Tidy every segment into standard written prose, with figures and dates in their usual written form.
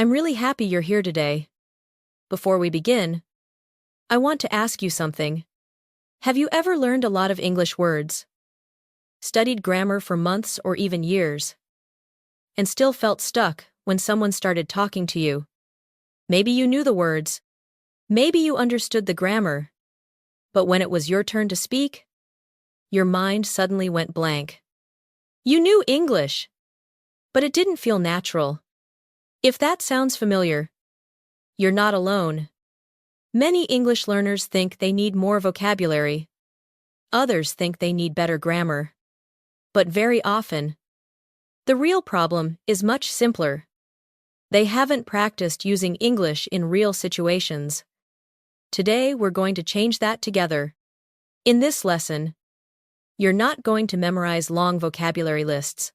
I'm really happy you're here today. Before we begin, I want to ask you something. Have you ever learned a lot of English words, studied grammar for months or even years, and still felt stuck when someone started talking to you? Maybe you knew the words, maybe you understood the grammar, but when it was your turn to speak, your mind suddenly went blank. You knew English, but it didn't feel natural. If that sounds familiar, you're not alone. Many English learners think they need more vocabulary. Others think they need better grammar. But very often, the real problem is much simpler. They haven't practiced using English in real situations. Today we're going to change that together. In this lesson, you're not going to memorize long vocabulary lists.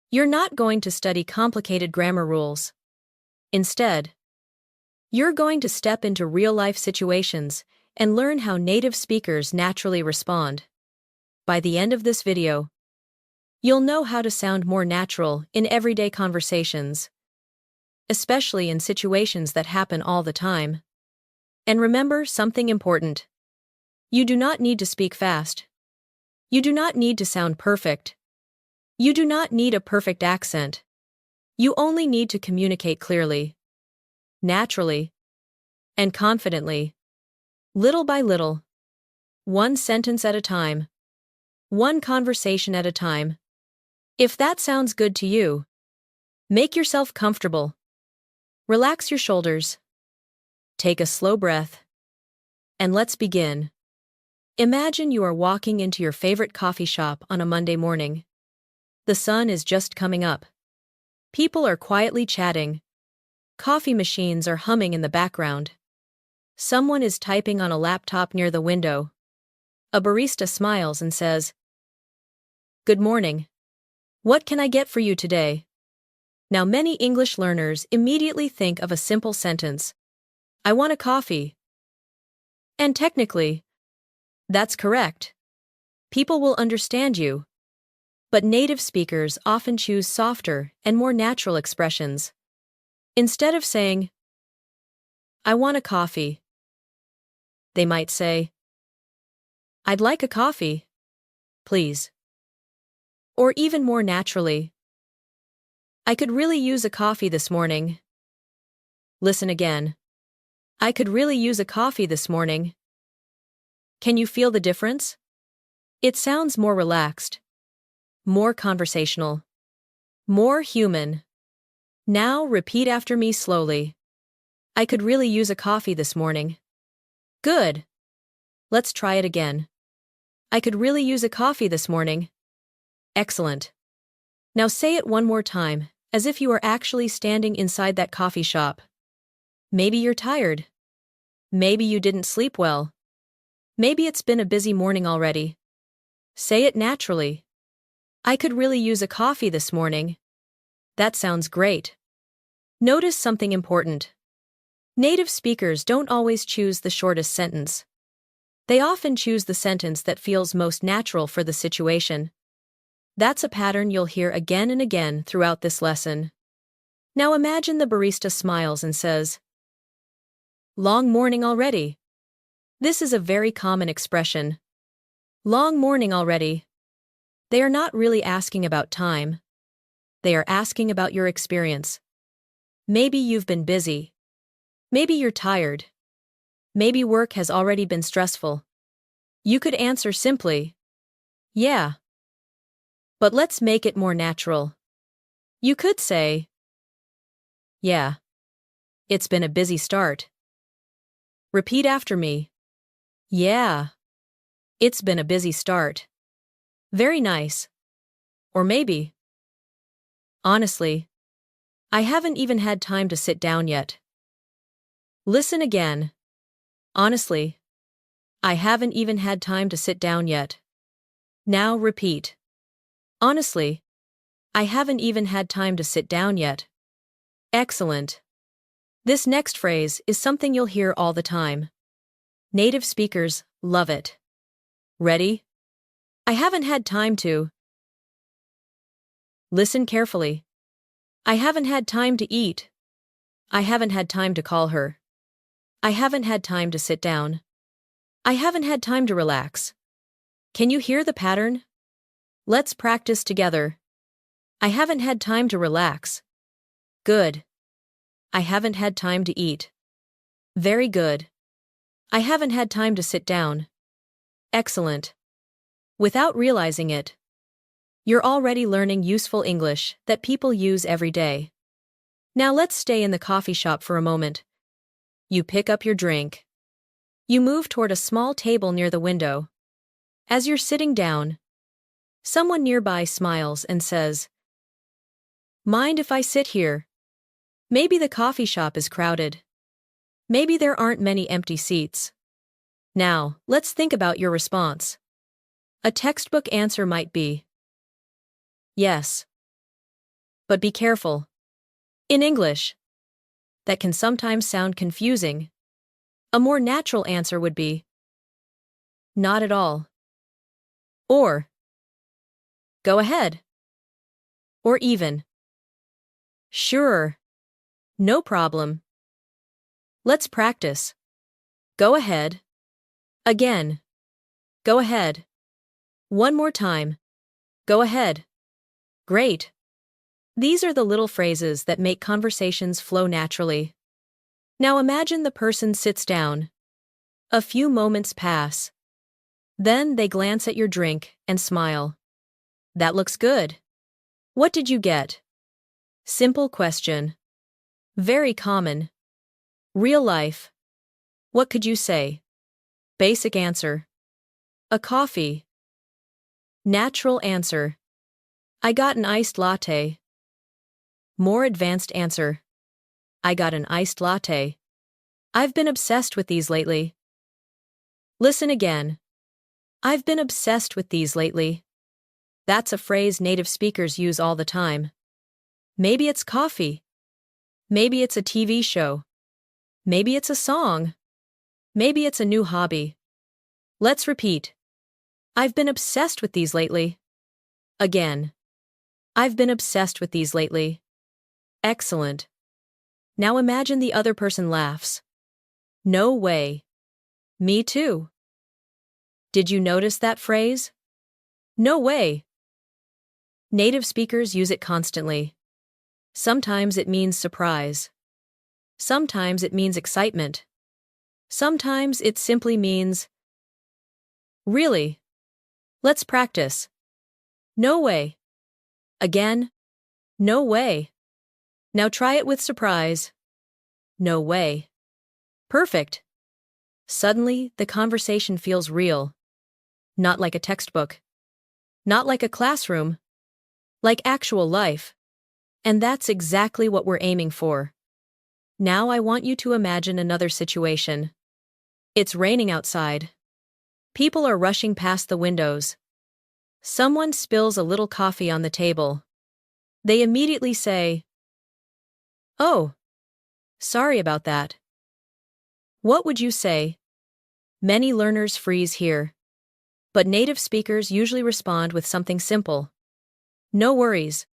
You're not going to study complicated grammar rules. Instead, you're going to step into real-life situations and learn how native speakers naturally respond. By the end of this video, you'll know how to sound more natural in everyday conversations, especially in situations that happen all the time. And remember something important. You do not need to speak fast. You do not need to sound perfect. You do not need a perfect accent. You only need to communicate clearly, naturally, and confidently, little by little, one sentence at a time, one conversation at a time. If that sounds good to you, make yourself comfortable. Relax your shoulders. Take a slow breath. And let's begin. Imagine you are walking into your favorite coffee shop on a Monday morning. The sun is just coming up. People are quietly chatting. Coffee machines are humming in the background. Someone is typing on a laptop near the window. A barista smiles and says, "Good morning. What can I get for you today?" Now many English learners immediately think of a simple sentence, "I want a coffee." And technically, that's correct. People will understand you. But native speakers often choose softer and more natural expressions. Instead of saying, "I want a coffee," they might say, "I'd like a coffee, please." Or even more naturally, "I could really use a coffee this morning." Listen again. "I could really use a coffee this morning." Can you feel the difference? It sounds more relaxed, more conversational, more human. Now repeat after me slowly. "I could really use a coffee this morning." Good. Let's try it again. "I could really use a coffee this morning." Excellent. Now say it one more time, as if you are actually standing inside that coffee shop. Maybe you're tired. Maybe you didn't sleep well. Maybe it's been a busy morning already. Say it naturally. "I could really use a coffee this morning." That sounds great. Notice something important. Native speakers don't always choose the shortest sentence. They often choose the sentence that feels most natural for the situation. That's a pattern you'll hear again and again throughout this lesson. Now imagine the barista smiles and says, "Long morning already." This is a very common expression. Long morning already. They are not really asking about time. They are asking about your experience. Maybe you've been busy. Maybe you're tired. Maybe work has already been stressful. You could answer simply, "Yeah." But let's make it more natural. You could say, "Yeah, it's been a busy start." Repeat after me. "Yeah, it's been a busy start." Very nice. Or maybe, "Honestly, I haven't even had time to sit down yet." Listen again. "Honestly, I haven't even had time to sit down yet." Now repeat. "Honestly, I haven't even had time to sit down yet." Excellent. This next phrase is something you'll hear all the time. Native speakers love it. Ready? "I haven't had time to." Listen carefully. "I haven't had time to eat." I haven't had time to call her. I haven't had time to sit down. I haven't had time to relax. Can you hear the pattern? Let's practice together. I haven't had time to relax. Good. I haven't had time to eat. Very good. I haven't had time to sit down. Excellent. Without realizing it, you're already learning useful English that people use every day. Now let's stay in the coffee shop for a moment. You pick up your drink. You move toward a small table near the window. As you're sitting down, someone nearby smiles and says, "Mind if I sit here?" Maybe the coffee shop is crowded. Maybe there aren't many empty seats. Now, let's think about your response. A textbook answer might be, yes. But be careful. In English, that can sometimes sound confusing. A more natural answer would be, not at all. Or, go ahead. Or even, sure. No problem. Let's practice. Go ahead. Again. Go ahead. One more time. Go ahead. Great. These are the little phrases that make conversations flow naturally. Now imagine the person sits down. A few moments pass. Then they glance at your drink and smile. That looks good. What did you get? Simple question. Very common. Real life. What could you say? Basic answer. A coffee. Natural answer. I got an iced latte. More advanced answer. I got an iced latte. I've been obsessed with these lately. Listen again. I've been obsessed with these lately. That's a phrase native speakers use all the time. Maybe it's coffee. Maybe it's a TV show. Maybe it's a song. Maybe it's a new hobby. Let's repeat. I've been obsessed with these lately. Again. I've been obsessed with these lately. Excellent. Now imagine the other person laughs. No way. Me too. Did you notice that phrase? No way. Native speakers use it constantly. Sometimes it means surprise. Sometimes it means excitement. Sometimes it simply means, really? Let's practice. No way. Again. No way. Now try it with surprise. No way. Perfect. Suddenly, the conversation feels real. Not like a textbook. Not like a classroom. Like actual life. And that's exactly what we're aiming for. Now I want you to imagine another situation. It's raining outside. People are rushing past the windows. Someone spills a little coffee on the table. They immediately say, "Oh, sorry about that." What would you say? Many learners freeze here. But native speakers usually respond with something simple. No worries.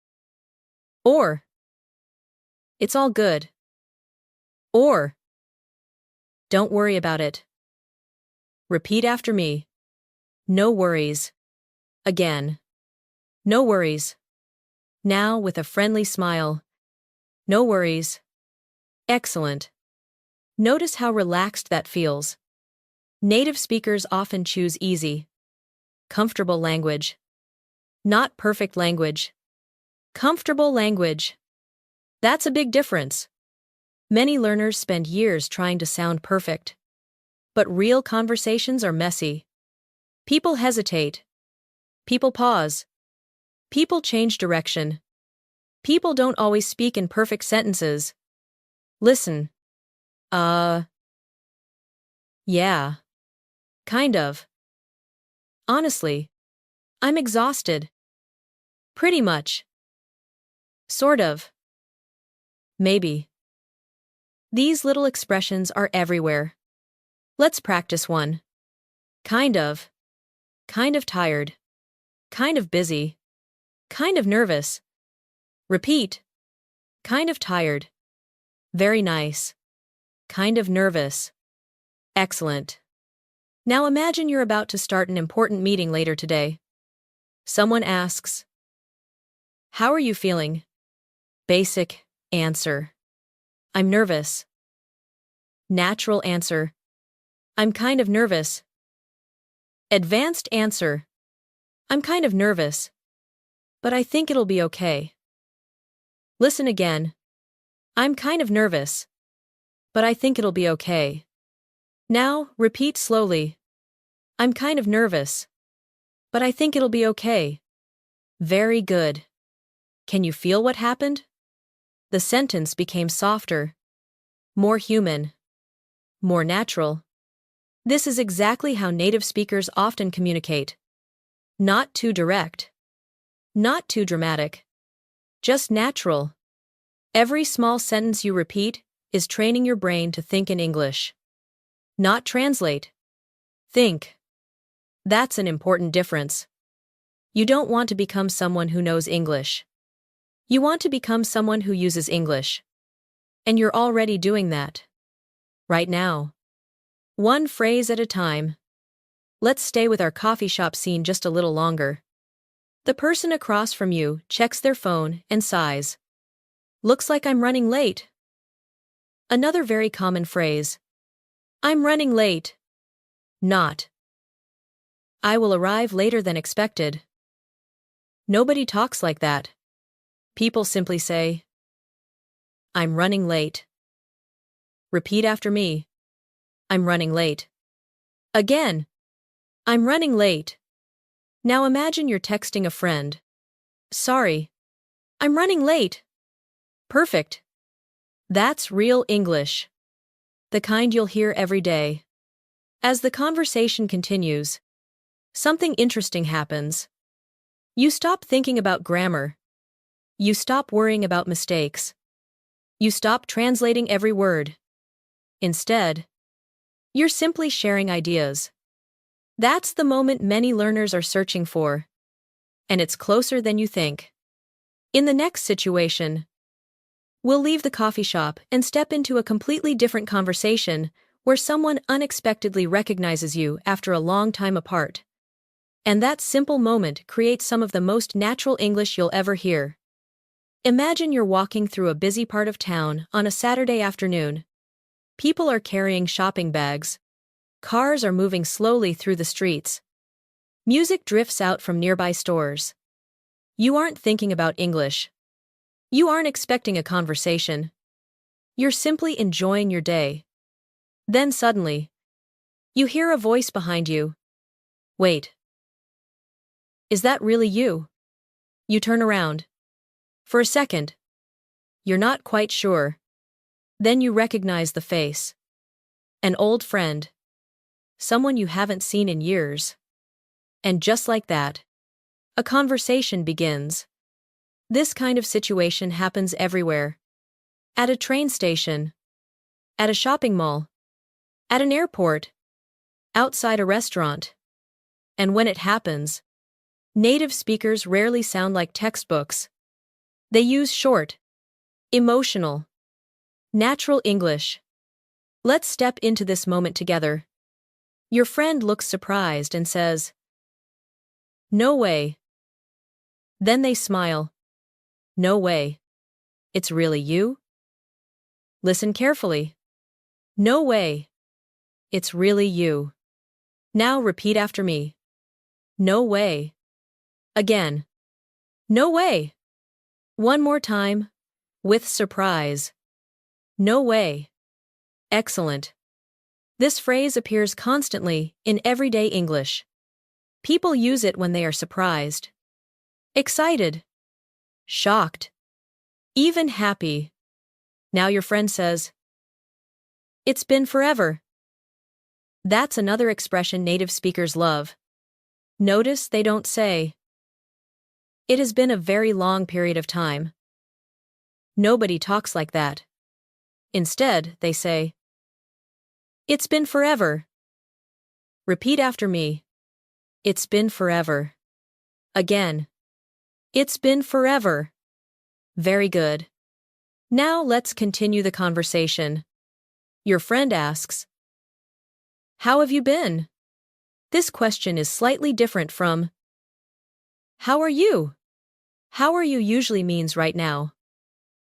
Or, it's all good. Or, don't worry about it. Repeat after me. No worries. Again. No worries. Now with a friendly smile. No worries. Excellent. Notice how relaxed that feels. Native speakers often choose easy, comfortable language. Not perfect language. Comfortable language. That's a big difference. Many learners spend years trying to sound perfect. But real conversations are messy. People hesitate. People pause. People change direction. People don't always speak in perfect sentences. Listen. Yeah. Kind of. Honestly. I'm exhausted. Pretty much. Sort of. Maybe. These little expressions are everywhere. Let's practice one. Kind of. Kind of tired. Kind of busy. Kind of nervous. Repeat. Kind of tired. Very nice. Kind of nervous. Excellent. Now imagine you're about to start an important meeting later today. Someone asks, "How are you feeling?" Basic answer, "I'm nervous." Natural answer, "I'm kind of nervous." Advanced answer, "I'm kind of nervous, but I think it'll be okay." Listen again. "I'm kind of nervous, but I think it'll be okay." Now, repeat slowly. "I'm kind of nervous, but I think it'll be okay." Very good. Can you feel what happened? The sentence became softer, more human, more natural. This is exactly how native speakers often communicate. Not too direct. Not too dramatic. Just natural. Every small sentence you repeat is training your brain to think in English. Not translate. Think. That's an important difference. You don't want to become someone who knows English. You want to become someone who uses English. And you're already doing that. Right now. One phrase at a time. Let's stay with our coffee shop scene just a little longer. The person across from you checks their phone and sighs. "Looks like I'm running late." Another very common phrase. "I'm running late." Not, "I will arrive later than expected." Nobody talks like that. People simply say, "I'm running late." Repeat after me. "I'm running late." Again. "I'm running late." Now imagine you're texting a friend. "Sorry. I'm running late." Perfect. That's real English. The kind you'll hear every day. As the conversation continues, something interesting happens. You stop thinking about grammar. You stop worrying about mistakes. You stop translating every word. Instead, you're simply sharing ideas. That's the moment many learners are searching for. And it's closer than you think. In the next situation, we'll leave the coffee shop and step into a completely different conversation where someone unexpectedly recognizes you after a long time apart. And that simple moment creates some of the most natural English you'll ever hear. Imagine you're walking through a busy part of town on a Saturday afternoon. People are carrying shopping bags. Cars are moving slowly through the streets. Music drifts out from nearby stores. You aren't thinking about English. You aren't expecting a conversation. You're simply enjoying your day. Then suddenly, you hear a voice behind you. "Wait. Is that really you?" You turn around. For a second, you're not quite sure. Then you recognize the face. An old friend. Someone you haven't seen in years. And just like that, a conversation begins. This kind of situation happens everywhere. At a train station. At a shopping mall. At an airport. Outside a restaurant. And when it happens, native speakers rarely sound like textbooks. They use short, emotional, natural English. Let's step into this moment together. Your friend looks surprised and says, "No way." Then they smile. "No way. It's really you?" Listen carefully. "No way. It's really you." Now repeat after me. "No way." Again. "No way." One more time, with surprise. "No way." Excellent. This phrase appears constantly in everyday English. People use it when they are surprised, excited, shocked, even happy. Now your friend says, "It's been forever." That's another expression native speakers love. Notice they don't say, "It has been a very long period of time." Nobody talks like that. Instead, they say, "It's been forever." Repeat after me. "It's been forever." Again. "It's been forever." Very good. Now let's continue the conversation. Your friend asks, "How have you been?" This question is slightly different from, "How are you?" How are you usually means right now.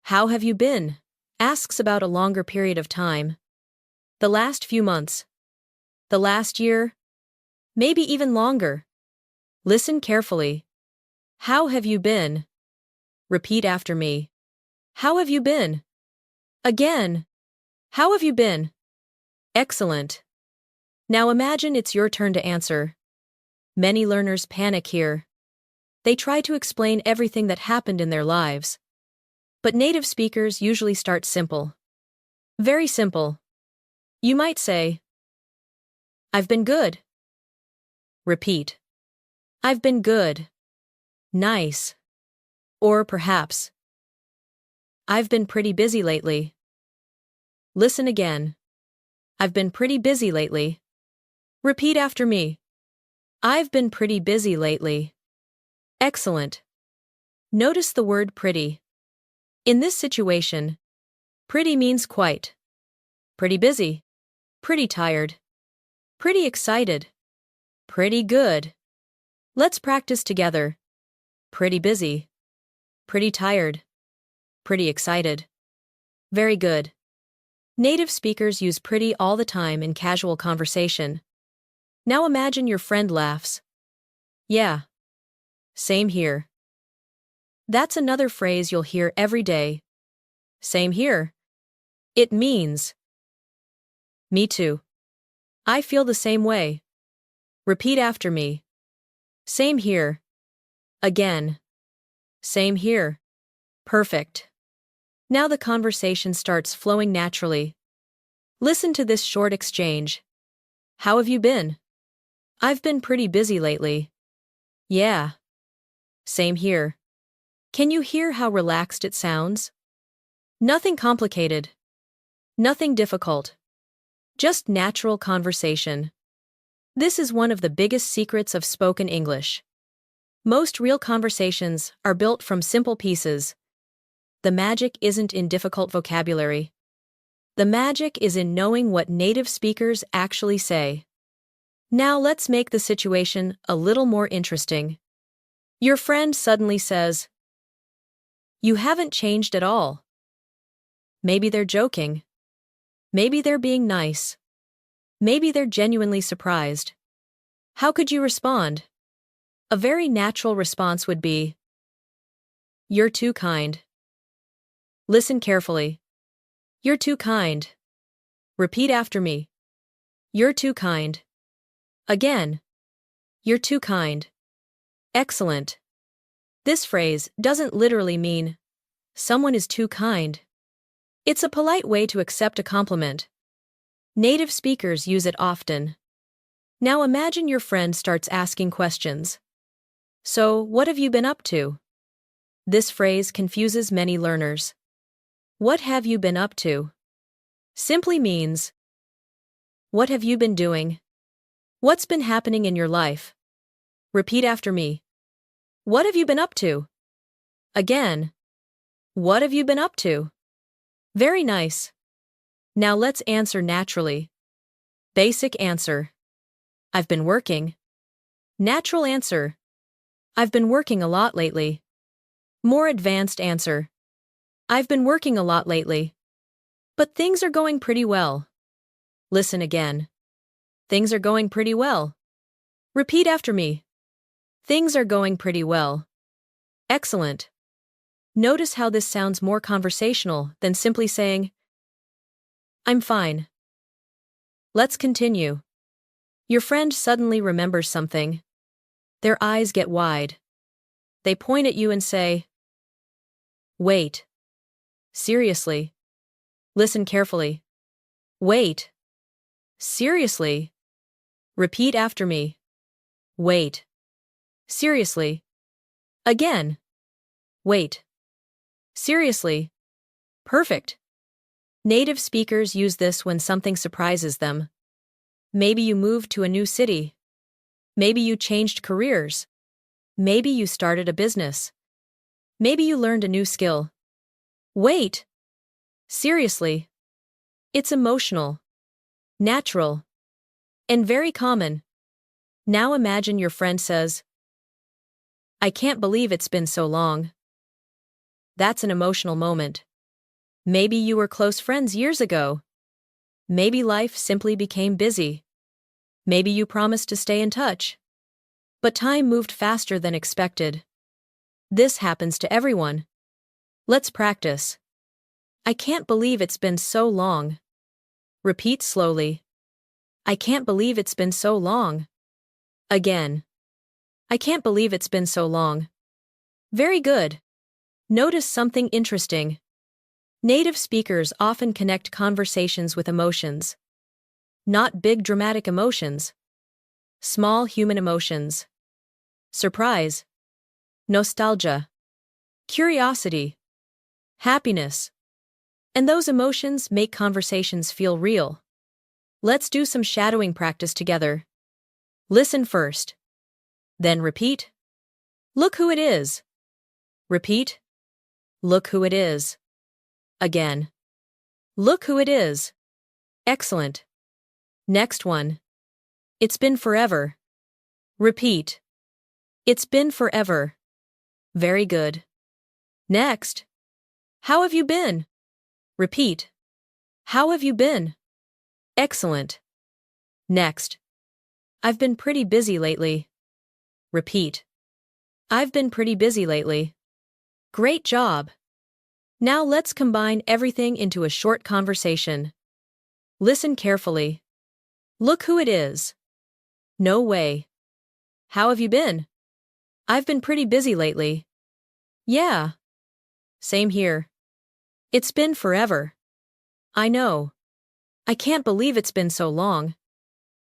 How have you been? Asks about a longer period of time. The last few months. The last year. Maybe even longer. Listen carefully. How have you been? Repeat after me. How have you been? Again. How have you been? Excellent. Now imagine it's your turn to answer. Many learners panic here. They try to explain everything that happened in their lives. But native speakers usually start simple. Very simple. You might say, "I've been good." Repeat. "I've been good." Nice. Or perhaps, "I've been pretty busy lately." Listen again. "I've been pretty busy lately." Repeat after me. "I've been pretty busy lately." Excellent. Notice the word pretty. In this situation, pretty means quite. Pretty busy. Pretty tired. Pretty excited. Pretty good. Let's practice together. Pretty busy. Pretty tired. Pretty excited. Very good. Native speakers use pretty all the time in casual conversation. Now imagine your friend laughs. "Yeah. Same here." That's another phrase you'll hear every day. Same here. It means, "Me too. I feel the same way." Repeat after me. Same here. Again. Same here. Perfect. Now the conversation starts flowing naturally. Listen to this short exchange. "How have you been?" "I've been pretty busy lately." "Yeah. Same here." Can you hear how relaxed it sounds? Nothing complicated. Nothing difficult. Just natural conversation. This is one of the biggest secrets of spoken English. Most real conversations are built from simple pieces. The magic isn't in difficult vocabulary. The magic is in knowing what native speakers actually say. Now let's make the situation a little more interesting. Your friend suddenly says, "You haven't changed at all." Maybe they're joking. Maybe they're being nice. Maybe they're genuinely surprised. How could you respond? A very natural response would be, "You're too kind." Listen carefully. "You're too kind." Repeat after me. "You're too kind." Again. "You're too kind." Excellent. This phrase doesn't literally mean, "Someone is too kind." It's a polite way to accept a compliment. Native speakers use it often. Now imagine your friend starts asking questions. "So, what have you been up to?" This phrase confuses many learners. What have you been up to? Simply means, what have you been doing? What's been happening in your life? Repeat after me. What have you been up to? Again. What have you been up to? Very nice. Now let's answer naturally. Basic answer. I've been working. Natural answer. I've been working a lot lately. More advanced answer. I've been working a lot lately. But things are going pretty well. Listen again. Things are going pretty well. Repeat after me. Things are going pretty well. Excellent. Notice how this sounds more conversational than simply saying, "I'm fine." Let's continue. Your friend suddenly remembers something. Their eyes get wide. They point at you and say, "Wait. Seriously." Listen carefully. "Wait. Seriously." Repeat after me. "Wait. Seriously." Again. "Wait. Seriously." Perfect. Native speakers use this when something surprises them. Maybe you moved to a new city. Maybe you changed careers. Maybe you started a business. Maybe you learned a new skill. Wait. Seriously. It's emotional, natural, and very common. Now imagine your friend says, I can't believe it's been so long. That's an emotional moment. Maybe you were close friends years ago. Maybe life simply became busy. Maybe you promised to stay in touch. But time moved faster than expected. This happens to everyone. Let's practice. I can't believe it's been so long. Repeat slowly. I can't believe it's been so long. Again. I can't believe it's been so long. Very good. Notice something interesting. Native speakers often connect conversations with emotions. Not big dramatic emotions. Small human emotions. Surprise. Nostalgia. Curiosity. Happiness. And those emotions make conversations feel real. Let's do some shadowing practice together. Listen first. Then repeat. Look who it is. Repeat. Look who it is. Again. Look who it is. Excellent. Next one. It's been forever. Repeat. It's been forever. Very good. Next. How have you been? Repeat. How have you been? Excellent. Next. I've been pretty busy lately. Repeat. I've been pretty busy lately. Great job. Now let's combine everything into a short conversation. Listen carefully. Look who it is. No way. How have you been? I've been pretty busy lately. Yeah. Same here. It's been forever. I know. I can't believe it's been so long.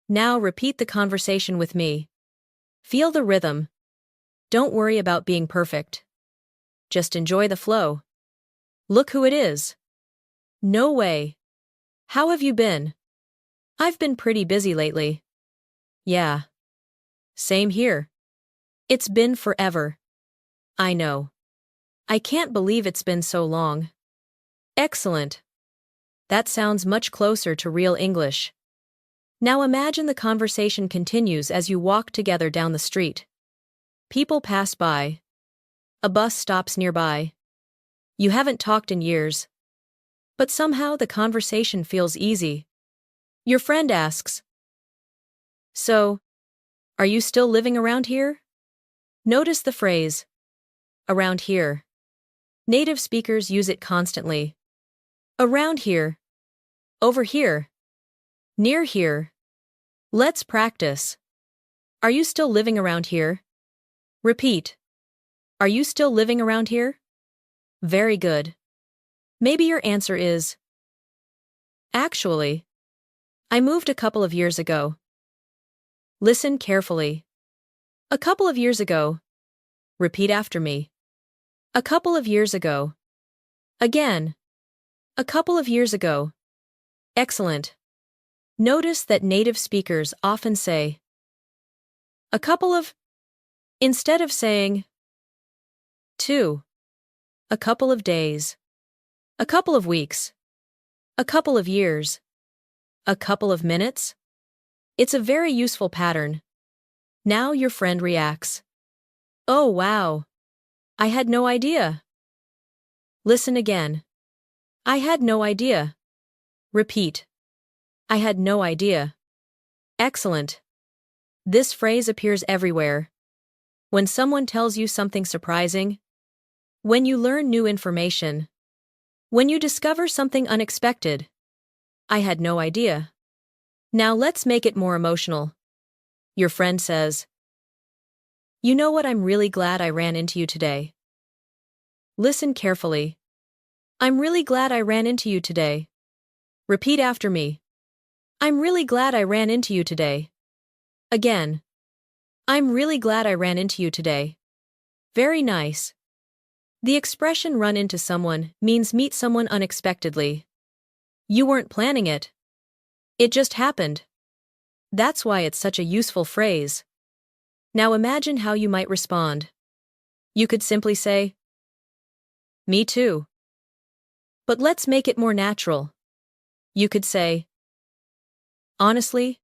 Now repeat the conversation with me. Feel the rhythm. Don't worry about being perfect. Just enjoy the flow. Look who it is. No way. How have you been? I've been pretty busy lately. Yeah. Same here. It's been forever. I know. I can't believe it's been so long. Excellent. That sounds much closer to real English. Now imagine the conversation continues as you walk together down the street. People pass by. A bus stops nearby. You haven't talked in years. But somehow the conversation feels easy. Your friend asks, So, are you still living around here? Notice the phrase, around here. Native speakers use it constantly. Around here. Over here. Near here. Let's practice. Are you still living around here? Repeat. Are you still living around here? Very good. Maybe your answer is, Actually, I moved a couple of years ago. Listen carefully. A couple of years ago. Repeat after me. A couple of years ago. Again. A couple of years ago. Excellent. Notice that native speakers often say, a couple of, instead of saying, 2. A couple of days. A couple of weeks. A couple of years. A couple of minutes. It's a very useful pattern. Now your friend reacts. Oh wow. I had no idea. Listen again. I had no idea. Repeat. I had no idea. Excellent. This phrase appears everywhere. When someone tells you something surprising. When you learn new information. When you discover something unexpected. I had no idea. Now let's make it more emotional. Your friend says, You know what, I'm really glad I ran into you today. Listen carefully. I'm really glad I ran into you today. Repeat after me. I'm really glad I ran into you today. Again. I'm really glad I ran into you today. Very nice. The expression run into someone means meet someone unexpectedly. You weren't planning it. It just happened. That's why it's such a useful phrase. Now imagine how you might respond. You could simply say, Me too. But let's make it more natural. You could say, honestly,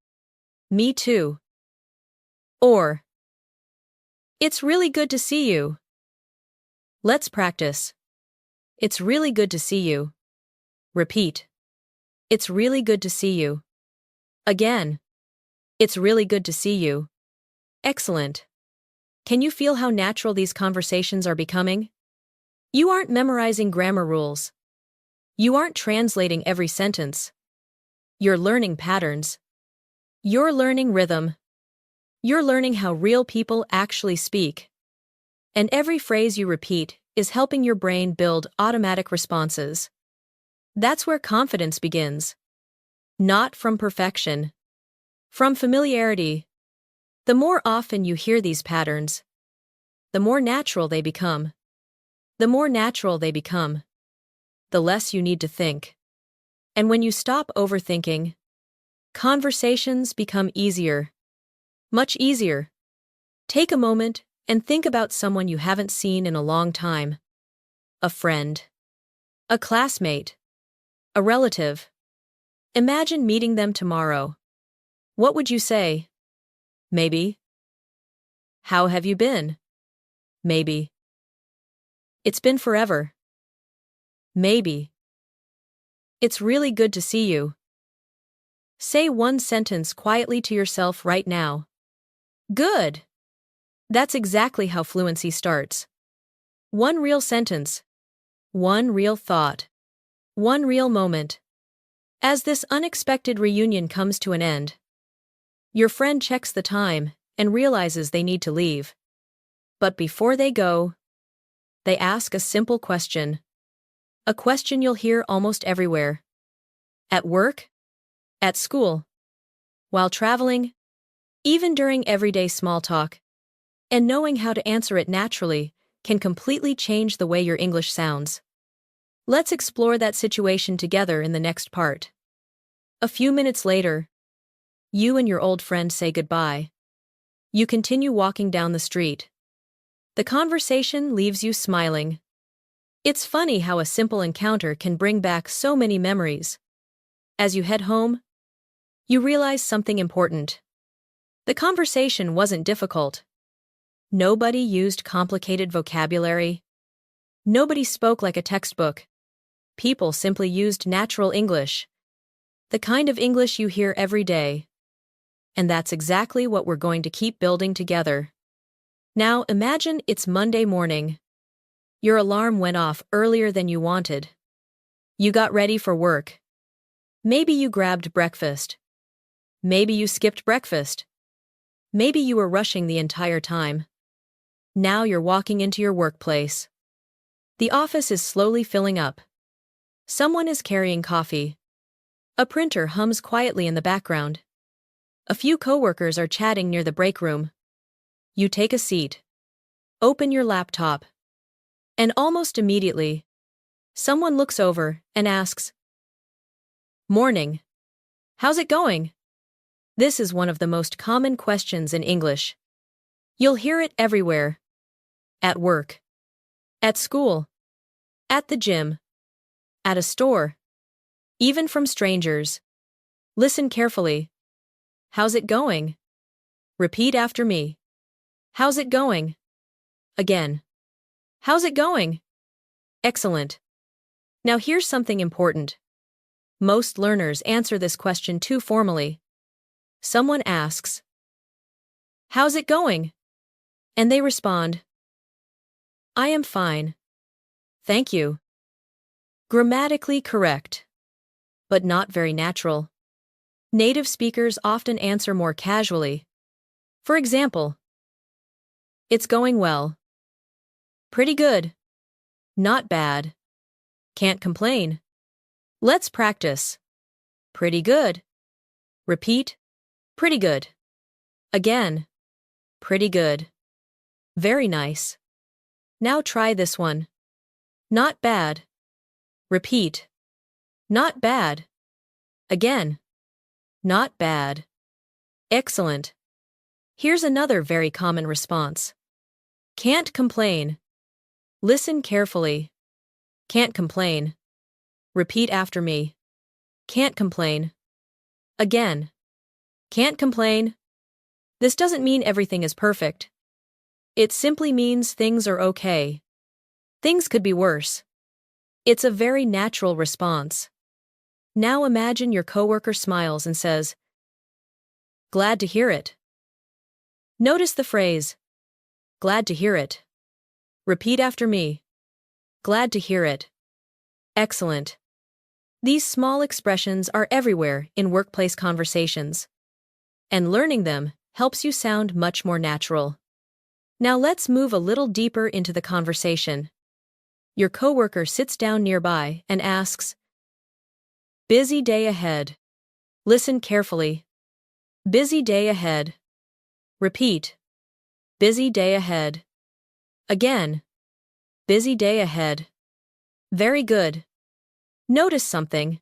me too. Or, it's really good to see you. Let's practice. It's really good to see you. Repeat. It's really good to see you. Again. It's really good to see you. Excellent. Can you feel how natural these conversations are becoming? You aren't memorizing grammar rules. You aren't translating every sentence. You're learning patterns. You're learning rhythm. You're learning how real people actually speak. And every phrase you repeat is helping your brain build automatic responses. That's where confidence begins. Not from perfection. From familiarity. The more often you hear these patterns, the more natural they become. The more natural they become, the less you need to think. And when you stop overthinking, conversations become easier. Much easier. Take a moment and think about someone you haven't seen in a long time. A friend. A classmate. A relative. Imagine meeting them tomorrow. What would you say? Maybe. How have you been? Maybe. It's been forever. Maybe. It's really good to see you. Say one sentence quietly to yourself right now. Good. That's exactly how fluency starts. One real sentence. One real thought. One real moment. As this unexpected reunion comes to an end, your friend checks the time and realizes they need to leave. But before they go, they ask a simple question. A question you'll hear almost everywhere. At work, at school, while traveling, even during everyday small talk. And knowing how to answer it naturally can completely change the way your English sounds. Let's explore that situation together in the next part. A few minutes later, you and your old friend say goodbye. You continue walking down the street. The conversation leaves you smiling. It's funny how a simple encounter can bring back so many memories. As you head home, you realize something important. The conversation wasn't difficult. Nobody used complicated vocabulary. Nobody spoke like a textbook. People simply used natural English. The kind of English you hear every day. And that's exactly what we're going to keep building together. Now imagine it's Monday morning. Your alarm went off earlier than you wanted. You got ready for work. Maybe you grabbed breakfast. Maybe you skipped breakfast. Maybe you were rushing the entire time. Now you're walking into your workplace. The office is slowly filling up. Someone is carrying coffee. A printer hums quietly in the background. A few coworkers are chatting near the break room. You take a seat. Open your laptop. And almost immediately, someone looks over and asks, "Morning. How's it going?" This is one of the most common questions in English. You'll hear it everywhere. At work. At school. At the gym. At a store. Even from strangers. Listen carefully. How's it going? Repeat after me. How's it going? Again. How's it going? Excellent. Now here's something important. Most learners answer this question too formally. Someone asks, "How's it going?" And they respond, "I am fine. Thank you." Grammatically correct, but not very natural. Native speakers often answer more casually. For example, "It's going well. Pretty good. Not bad. Can't complain. Let's practice. Pretty good." Repeat, pretty good. Again, pretty good. Very nice. Now try this one. Not bad. Repeat, not bad. Again, not bad. Excellent. Here's another very common response. Can't complain. Listen carefully. Can't complain. Repeat after me. Can't complain. Again. Can't complain. This doesn't mean everything is perfect. It simply means things are okay. Things could be worse. It's a very natural response. Now imagine your coworker smiles and says, "Glad to hear it." Notice the phrase, "Glad to hear it." Repeat after me. Glad to hear it. Excellent. These small expressions are everywhere in workplace conversations. And learning them helps you sound much more natural. Now let's move a little deeper into the conversation. Your coworker sits down nearby and asks, "Busy day ahead." Listen carefully. Busy day ahead. Repeat. Busy day ahead. Again. Busy day ahead. Very good. Notice something.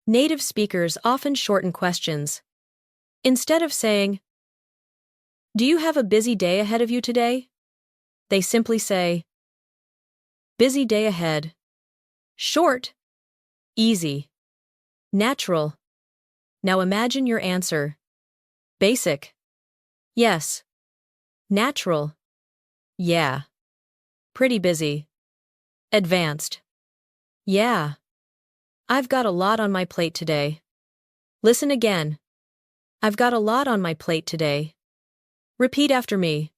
Native speakers often shorten questions. Instead of saying, "Do you have a busy day ahead of you today?" they simply say, "Busy day ahead." Short, easy, natural. Now imagine your answer. Basic. Yes. Natural. Yeah. Pretty busy. Advanced. Yeah. I've got a lot on my plate today. Listen again. I've got a lot on my plate today. Repeat after me.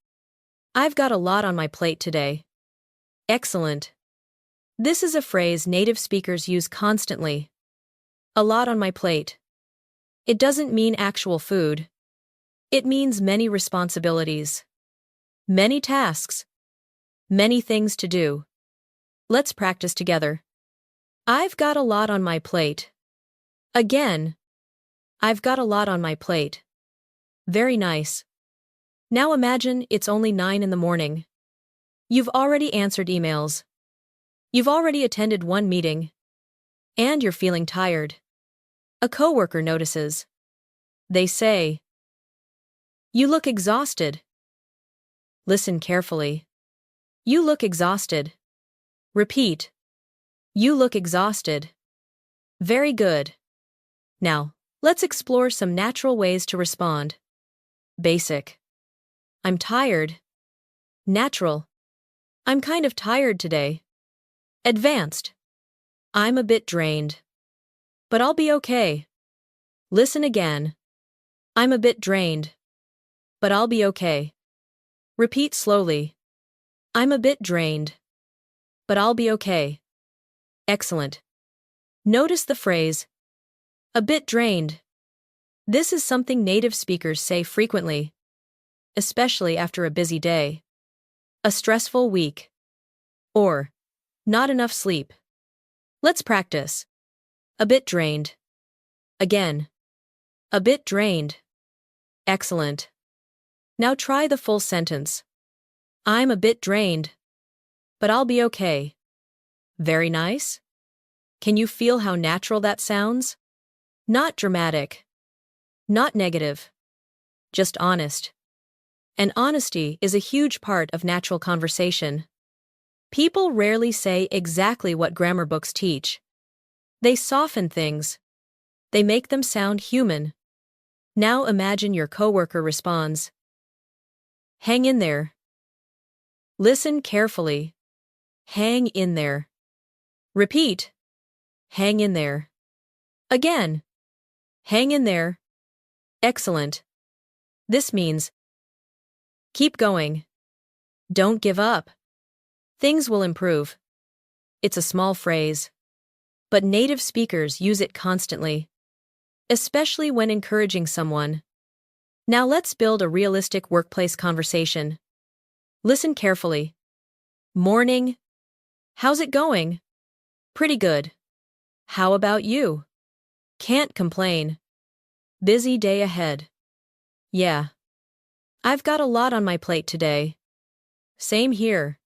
I've got a lot on my plate today. Excellent. This is a phrase native speakers use constantly. A lot on my plate. It doesn't mean actual food. It means many responsibilities. Many tasks. Many things to do. Let's practice together. I've got a lot on my plate. Again. I've got a lot on my plate. Very nice. Now imagine it's only 9 in the morning. You've already answered emails. You've already attended one meeting. And you're feeling tired. A coworker notices. They say, "You look exhausted." Listen carefully. You look exhausted. Repeat. You look exhausted. Very good. Now, let's explore some natural ways to respond. Basic. I'm tired. Natural. I'm kind of tired today. Advanced. I'm a bit drained. But I'll be okay. Listen again. I'm a bit drained. But I'll be okay. Repeat slowly. I'm a bit drained. But I'll be okay. Excellent. Notice the phrase, a bit drained. This is something native speakers say frequently, especially after a busy day, a stressful week, or not enough sleep. Let's practice. A bit drained. Again. A bit drained. Excellent. Now try the full sentence. I'm a bit drained. But I'll be okay. Very nice. Can you feel how natural that sounds? Not dramatic. Not negative. Just honest. And honesty is a huge part of natural conversation. People rarely say exactly what grammar books teach. They soften things. They make them sound human. Now imagine your coworker responds. Hang in there. Listen carefully. Hang in there. Repeat. Hang in there. Again. Hang in there. Excellent. This means keep going. Don't give up. Things will improve. It's a small phrase, but native speakers use it constantly, especially when encouraging someone. Now let's build a realistic workplace conversation. Listen carefully. Morning. How's it going? Pretty good. How about you? Can't complain. Busy day ahead. Yeah. I've got a lot on my plate today. Same here.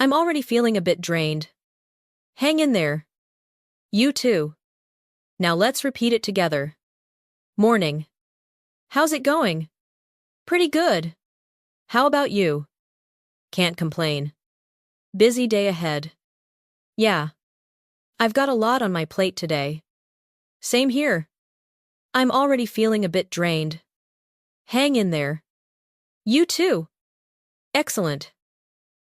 I'm already feeling a bit drained. Hang in there. You too. Now let's repeat it together. Morning. How's it going? Pretty good. How about you? Can't complain. Busy day ahead. Yeah. I've got a lot on my plate today. Same here. I'm already feeling a bit drained. Hang in there. You too. Excellent.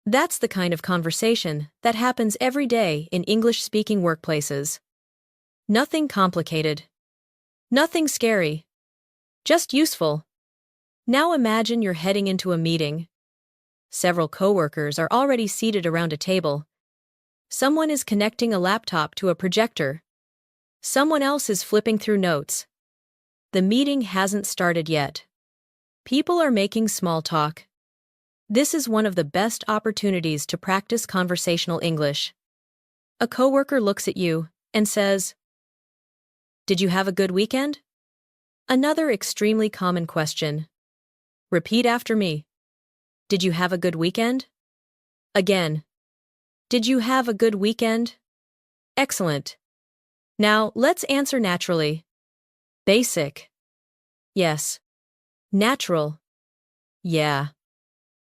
That's the kind of conversation that happens every day in English-speaking workplaces. Nothing complicated. Nothing scary. Just useful. Now imagine you're heading into a meeting. Several coworkers are already seated around a table. Someone is connecting a laptop to a projector. Someone else is flipping through notes. The meeting hasn't started yet. People are making small talk. This is one of the best opportunities to practice conversational English. A coworker looks at you and says, "Did you have a good weekend?" Another extremely common question. Repeat after me. Did you have a good weekend? Again. Did you have a good weekend? Excellent. Now, let's answer naturally. Basic. Yes. Natural. Yeah.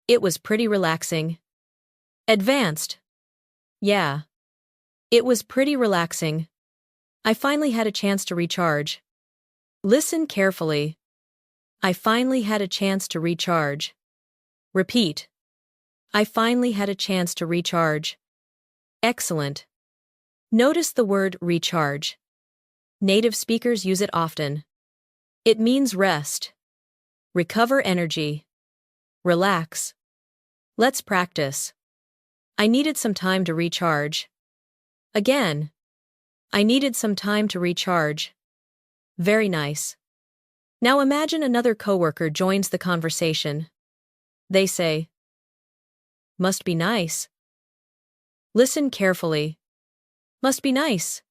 It was pretty relaxing. Advanced. Yeah. It was pretty relaxing. I finally had a chance to recharge. Listen carefully. I finally had a chance to recharge. Repeat. I finally had a chance to recharge. Excellent. Notice the word recharge. Native speakers use it often. It means rest. Recover energy. Relax. Let's practice. I needed some time to recharge. Again. I needed some time to recharge. Very nice. Now imagine another coworker joins the conversation. They say, "Must be nice." Listen carefully. Must be nice.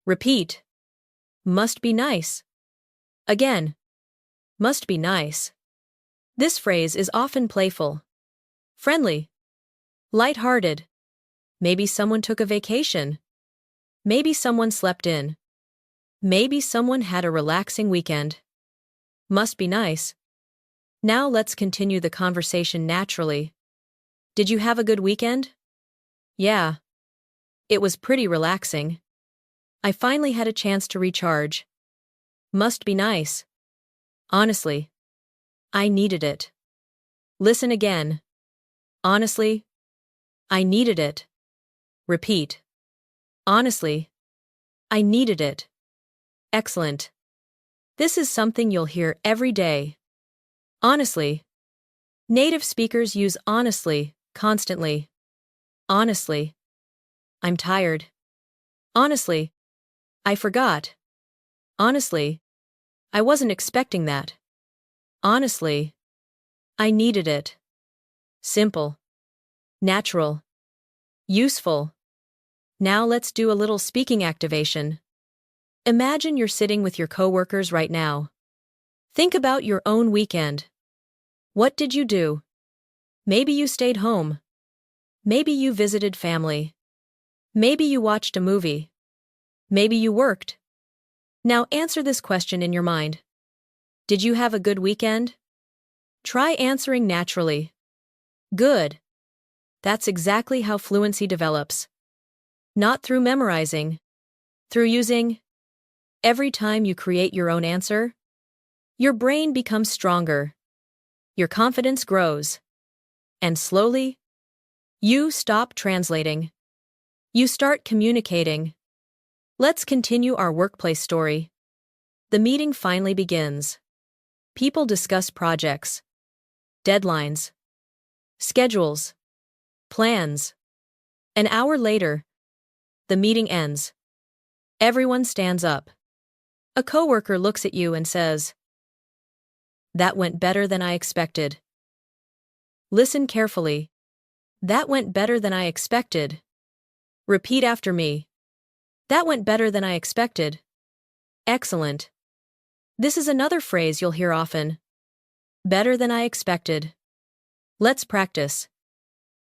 Repeat. Must be nice. Again. Must be nice. This phrase is often playful, friendly, light-hearted. Maybe someone took a vacation. Maybe someone slept in. Maybe someone had a relaxing weekend. Must be nice. Now let's continue the conversation naturally. Did you have a good weekend? Yeah. It was pretty relaxing. I finally had a chance to recharge. Must be nice. Honestly. I needed it. Listen again. Honestly. I needed it. Repeat. Honestly. I needed it. Excellent. This is something you'll hear every day. Honestly. Native speakers use honestly constantly. Honestly. I'm tired. Honestly. I forgot. Honestly. I wasn't expecting that. Honestly. I needed it. Simple. Natural. Useful. Now let's do a little speaking activation. Imagine you're sitting with your coworkers right now. Think about your own weekend. What did you do? Maybe you stayed home. Maybe you visited family. Maybe you watched a movie. Maybe you worked. Now answer this question in your mind. Did you have a good weekend? Try answering naturally. Good. That's exactly how fluency develops. Not through memorizing. Through using. Every time you create your own answer, your brain becomes stronger. Your confidence grows. And slowly, you stop translating. You start communicating. Let's continue our workplace story. The meeting finally begins. People discuss projects, deadlines, schedules, plans. An hour later, the meeting ends. Everyone stands up. A coworker looks at you and says, "That went better than I expected." Listen carefully. That went better than I expected. Repeat after me. That went better than I expected. Excellent. This is another phrase you'll hear often. Better than I expected. Let's practice.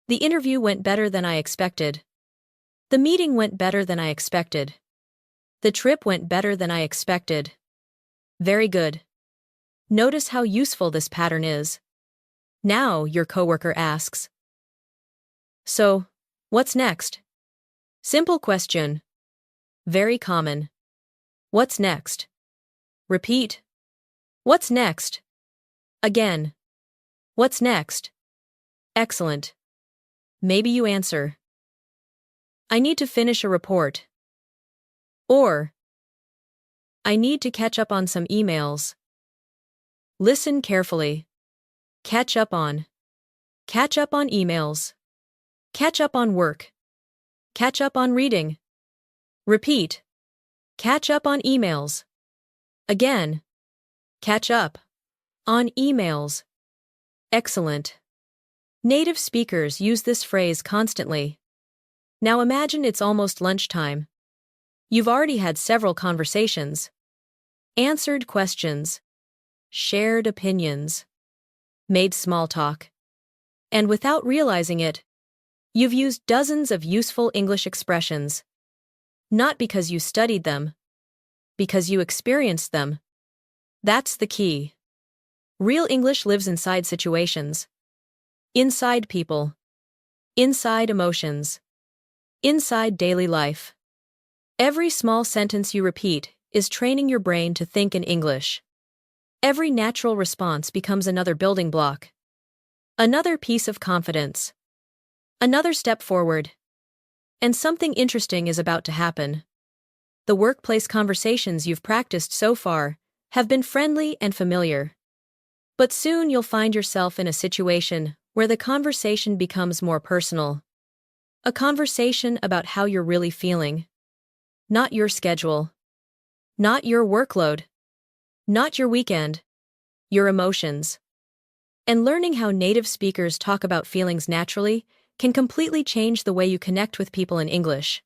The interview went better than I expected. The meeting went better than I expected. The trip went better than I expected. Very good. Notice how useful this pattern is. Now your coworker asks, "So, what's next?" Simple question. Very common. What's next? Repeat. What's next? Again. What's next? Excellent. Maybe you answer, I need to finish a report. Or, I need to catch up on some emails. Listen carefully. Catch up on. Catch up on emails. Catch up on work. Catch up on reading. Repeat. Catch up on emails. Again. Catch up. On emails. Excellent. Native speakers use this phrase constantly. Now imagine it's almost lunchtime. You've already had several conversations, answered questions, shared opinions, made small talk. And without realizing it, you've used dozens of useful English expressions. Not because you studied them, because you experienced them. That's the key. Real English lives inside situations, inside people, inside emotions, inside daily life. Every small sentence you repeat is training your brain to think in English. Every natural response becomes another building block, another piece of confidence, another step forward. And something interesting is about to happen. The workplace conversations you've practiced so far have been friendly and familiar. But soon you'll find yourself in a situation where the conversation becomes more personal. A conversation about how you're really feeling. Not your schedule. Not your workload. Not your weekend. Your emotions. And learning how native speakers talk about feelings naturally can completely change the way you connect with people in English.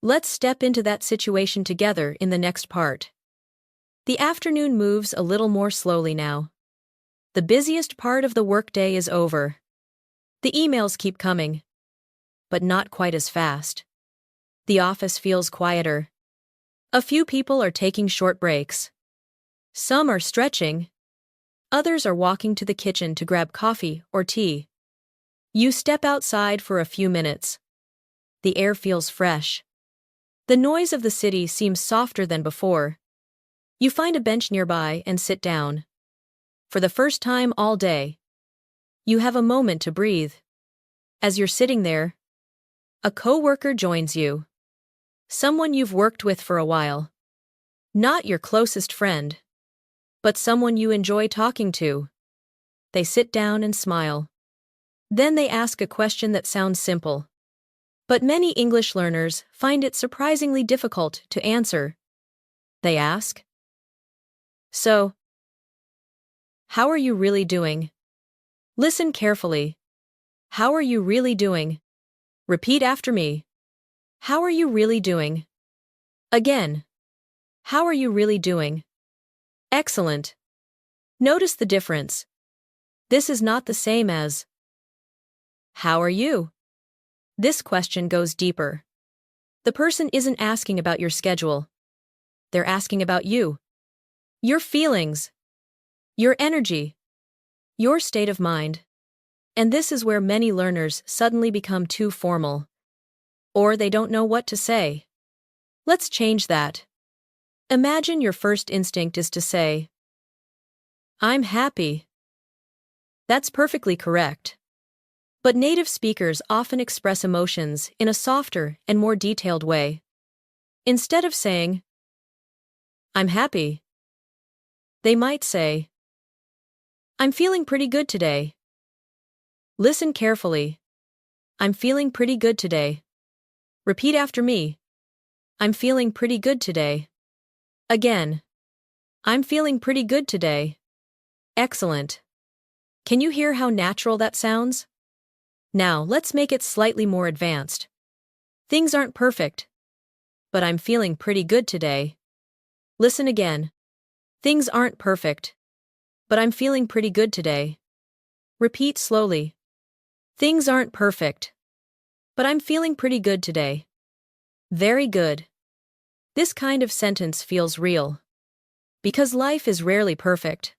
Let's step into that situation together in the next part. The afternoon moves a little more slowly now. The busiest part of the workday is over. The emails keep coming, but not quite as fast. The office feels quieter. A few people are taking short breaks. Some are stretching. Others are walking to the kitchen to grab coffee or tea. You step outside for a few minutes. The air feels fresh. The noise of the city seems softer than before. You find a bench nearby and sit down. For the first time all day, you have a moment to breathe. As you're sitting there, a coworker joins you. Someone you've worked with for a while. Not your closest friend, but someone you enjoy talking to. They sit down and smile. Then they ask a question that sounds simple. But many English learners find it surprisingly difficult to answer. They ask, So, how are you really doing? Listen carefully. How are you really doing? Repeat after me. How are you really doing? Again. How are you really doing? Excellent. Notice the difference. This is not the same as, How are you? This question goes deeper. The person isn't asking about your schedule. They're asking about you. Your feelings. Your energy. Your state of mind. And this is where many learners suddenly become too formal. Or they don't know what to say. Let's change that. Imagine your first instinct is to say, I'm happy. That's perfectly correct. But native speakers often express emotions in a softer and more detailed way. Instead of saying, I'm happy, they might say, I'm feeling pretty good today. Listen carefully. I'm feeling pretty good today. Repeat after me. I'm feeling pretty good today. Again. I'm feeling pretty good today. Excellent. Can you hear how natural that sounds? Now, let's make it slightly more advanced. Things aren't perfect, but I'm feeling pretty good today. Listen again. Things aren't perfect, but I'm feeling pretty good today. Repeat slowly. Things aren't perfect, but I'm feeling pretty good today. Very good. This kind of sentence feels real. Because life is rarely perfect.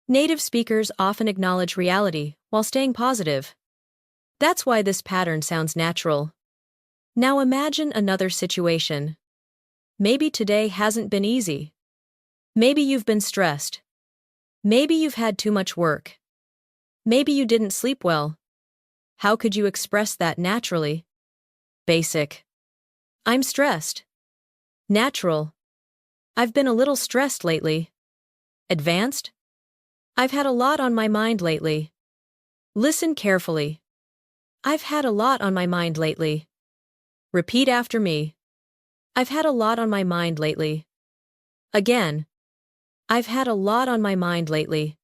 Native speakers often acknowledge reality while staying positive. That's why this pattern sounds natural. Now imagine another situation. Maybe today hasn't been easy. Maybe you've been stressed. Maybe you've had too much work. Maybe you didn't sleep well. How could you express that naturally? Basic. I'm stressed. Natural. I've been a little stressed lately. Advanced. I've had a lot on my mind lately. Listen carefully. I've had a lot on my mind lately. Repeat after me. I've had a lot on my mind lately. Again. I've had a lot on my mind lately.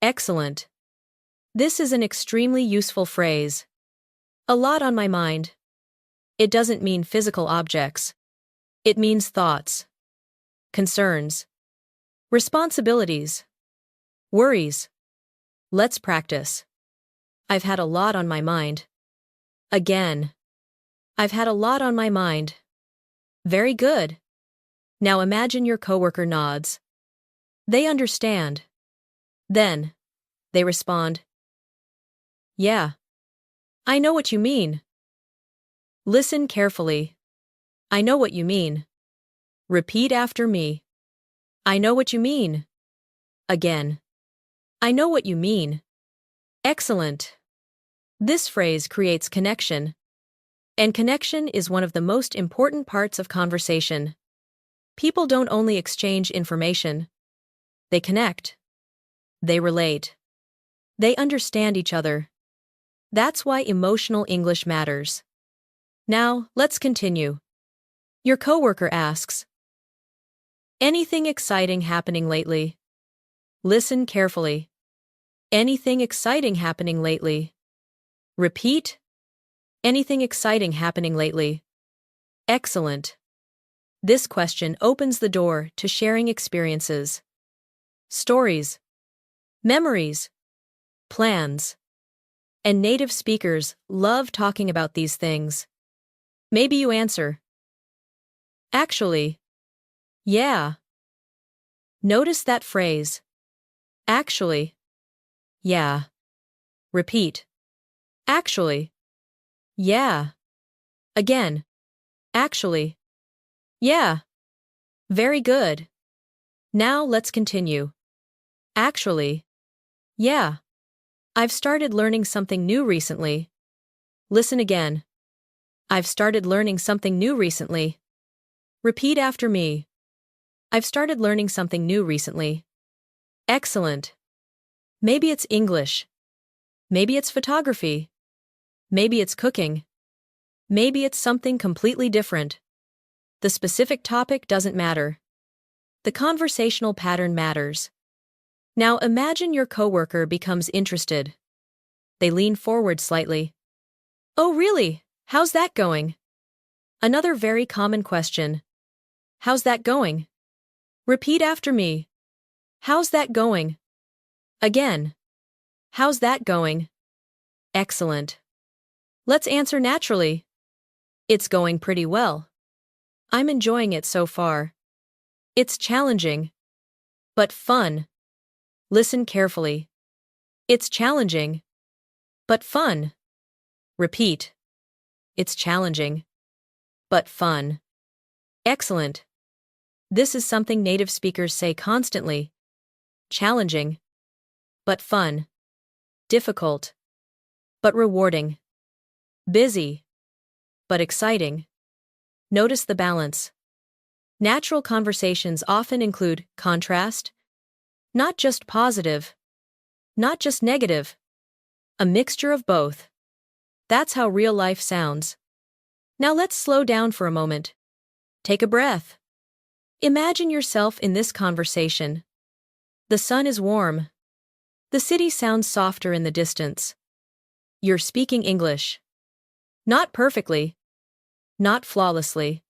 Excellent. This is an extremely useful phrase. A lot on my mind. It doesn't mean physical objects. It means thoughts, concerns, responsibilities, worries. Let's practice. I've had a lot on my mind. Again. I've had a lot on my mind. Very good. Now imagine your coworker nods. They understand. Then, they respond. Yeah. I know what you mean. Listen carefully. I know what you mean. Repeat after me. I know what you mean. Again. I know what you mean. Excellent. This phrase creates connection. And connection is one of the most important parts of conversation. People don't only exchange information. They connect. They relate. They understand each other. That's why emotional English matters. Now, let's continue. Your coworker asks, anything exciting happening lately? Listen carefully. Anything exciting happening lately? Repeat. Anything exciting happening lately? Excellent. This question opens the door to sharing experiences, stories, memories, plans. And native speakers love talking about these things. Maybe you answer. Actually. Yeah. Notice that phrase. Actually. Yeah. Repeat. Actually. Yeah. Again. Actually. Yeah. Very good. Now let's continue. Actually. Yeah. I've started learning something new recently. Listen again. I've started learning something new recently. Repeat after me. I've started learning something new recently. Excellent. Maybe it's English. Maybe it's photography. Maybe it's cooking. Maybe it's something completely different. The specific topic doesn't matter. The conversational pattern matters. Now imagine your coworker becomes interested. They lean forward slightly. Oh, really? How's that going? Another very common question. How's that going? Repeat after me. How's that going? Again. How's that going? Excellent. Let's answer naturally. It's going pretty well. I'm enjoying it so far. It's challenging, but fun. Listen carefully. It's challenging, but fun. Repeat. It's challenging, but fun. Excellent. This is something native speakers say constantly. Challenging, but fun. Difficult, but rewarding. Busy, but exciting. Notice the balance. Natural conversations often include contrast, not just positive, not just negative, a mixture of both. That's how real life sounds. Now let's slow down for a moment. Take a breath. Imagine yourself in this conversation. The sun is warm. The city sounds softer in the distance. You're speaking English. Not perfectly, not flawlessly,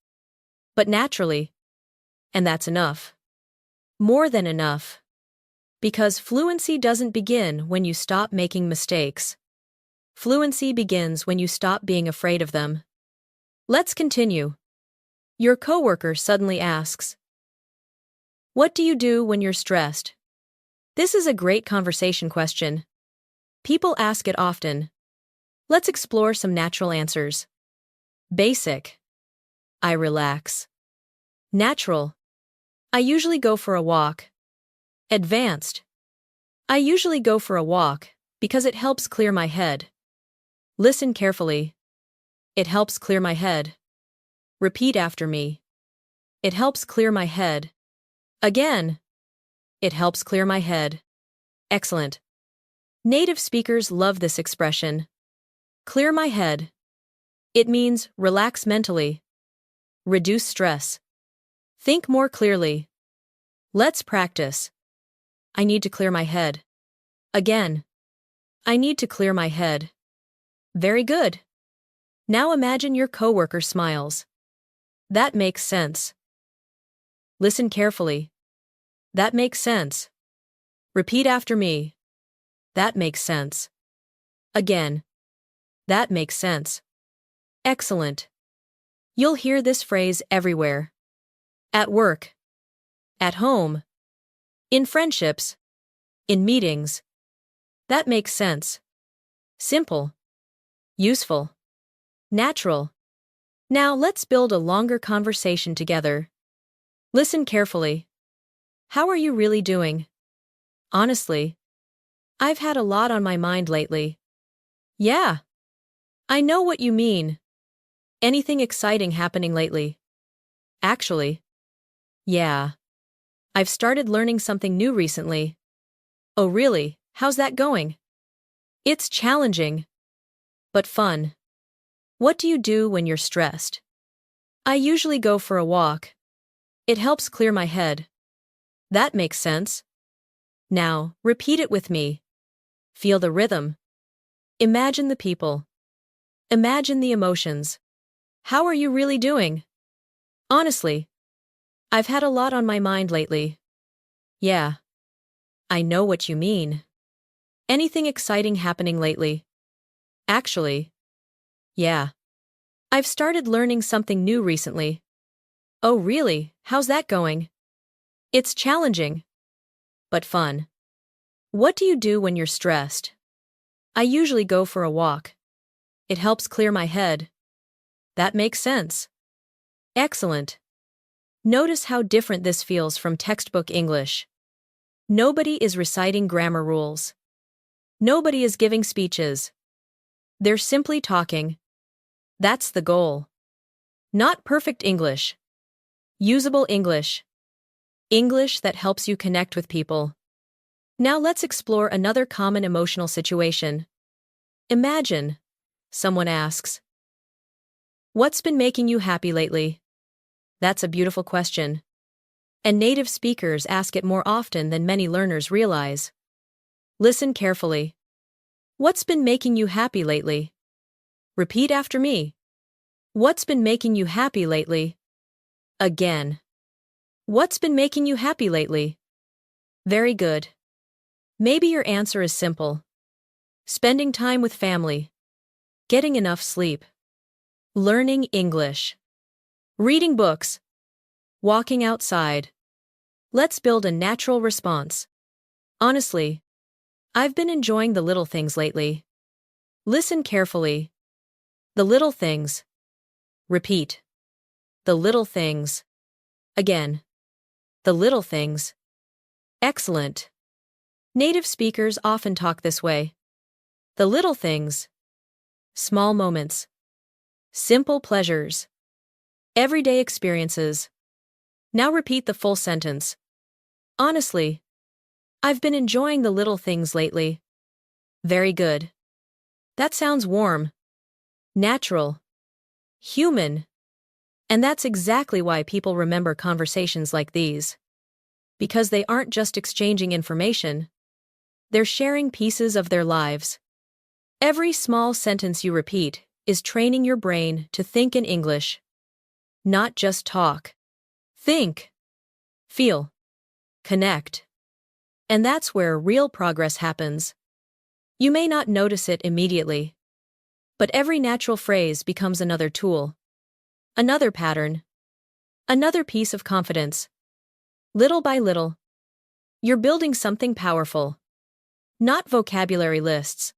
but naturally. And that's enough. More than enough. Because fluency doesn't begin when you stop making mistakes. Fluency begins when you stop being afraid of them. Let's continue. Your coworker suddenly asks, what do you do when you're stressed? This is a great conversation question. People ask it often. Let's explore some natural answers. Basic. I relax. Natural. I usually go for a walk. Advanced. I usually go for a walk because it helps clear my head. Listen carefully. It helps clear my head. Repeat after me. It helps clear my head. Again. It helps clear my head. Excellent. Native speakers love this expression. Clear my head. It means relax mentally. Reduce stress. Think more clearly. Let's practice. I need to clear my head. Again. I need to clear my head. Very good. Now imagine your coworker smiles. That makes sense. Listen carefully. That makes sense. Repeat after me. That makes sense. Again. That makes sense. Excellent. You'll hear this phrase everywhere. At work. At home. In friendships. In meetings. That makes sense. Simple. Useful. Natural. Now let's build a longer conversation together. Listen carefully. How are you really doing? Honestly. I've had a lot on my mind lately. Yeah. I know what you mean. Anything exciting happening lately? Actually. Yeah. I've started learning something new recently. Oh really? How's that going? It's challenging. But fun. What do you do when you're stressed? I usually go for a walk. It helps clear my head. That makes sense. Now, repeat it with me. Feel the rhythm. Imagine the people. Imagine the emotions. How are you really doing? Honestly. I've had a lot on my mind lately. Yeah. I know what you mean. Anything exciting happening lately? Actually. Yeah. I've started learning something new recently. Oh really? How's that going? It's challenging. But fun. What do you do when you're stressed? I usually go for a walk. It helps clear my head. That makes sense. Excellent. Notice how different this feels from textbook English. Nobody is reciting grammar rules. Nobody is giving speeches. They're simply talking. That's the goal. Not perfect English. Usable English. English that helps you connect with people. Now let's explore another common emotional situation. Imagine. Someone asks. What's been making you happy lately? That's a beautiful question. And native speakers ask it more often than many learners realize. Listen carefully. What's been making you happy lately? Repeat after me. What's been making you happy lately? Again. What's been making you happy lately? Very good. Maybe your answer is simple. Spending time with family. Getting enough sleep. Learning English. Reading books. Walking outside. Let's build a natural response. Honestly. I've been enjoying the little things lately. Listen carefully. The little things. Repeat. The little things. Again. The little things. Excellent. Native speakers often talk this way. The little things. Small moments. Simple pleasures. Everyday experiences. Now repeat the full sentence. Honestly. I've been enjoying the little things lately. Very good. That sounds warm. Natural. Human. And that's exactly why people remember conversations like these. Because they aren't just exchanging information. They're sharing pieces of their lives. Every small sentence you repeat is training your brain to think in English. Not just talk. Think. Feel. Connect. And that's where real progress happens. You may not notice it immediately. But every natural phrase becomes another tool. Another pattern. Another piece of confidence. Little by little. You're building something powerful. Not vocabulary lists.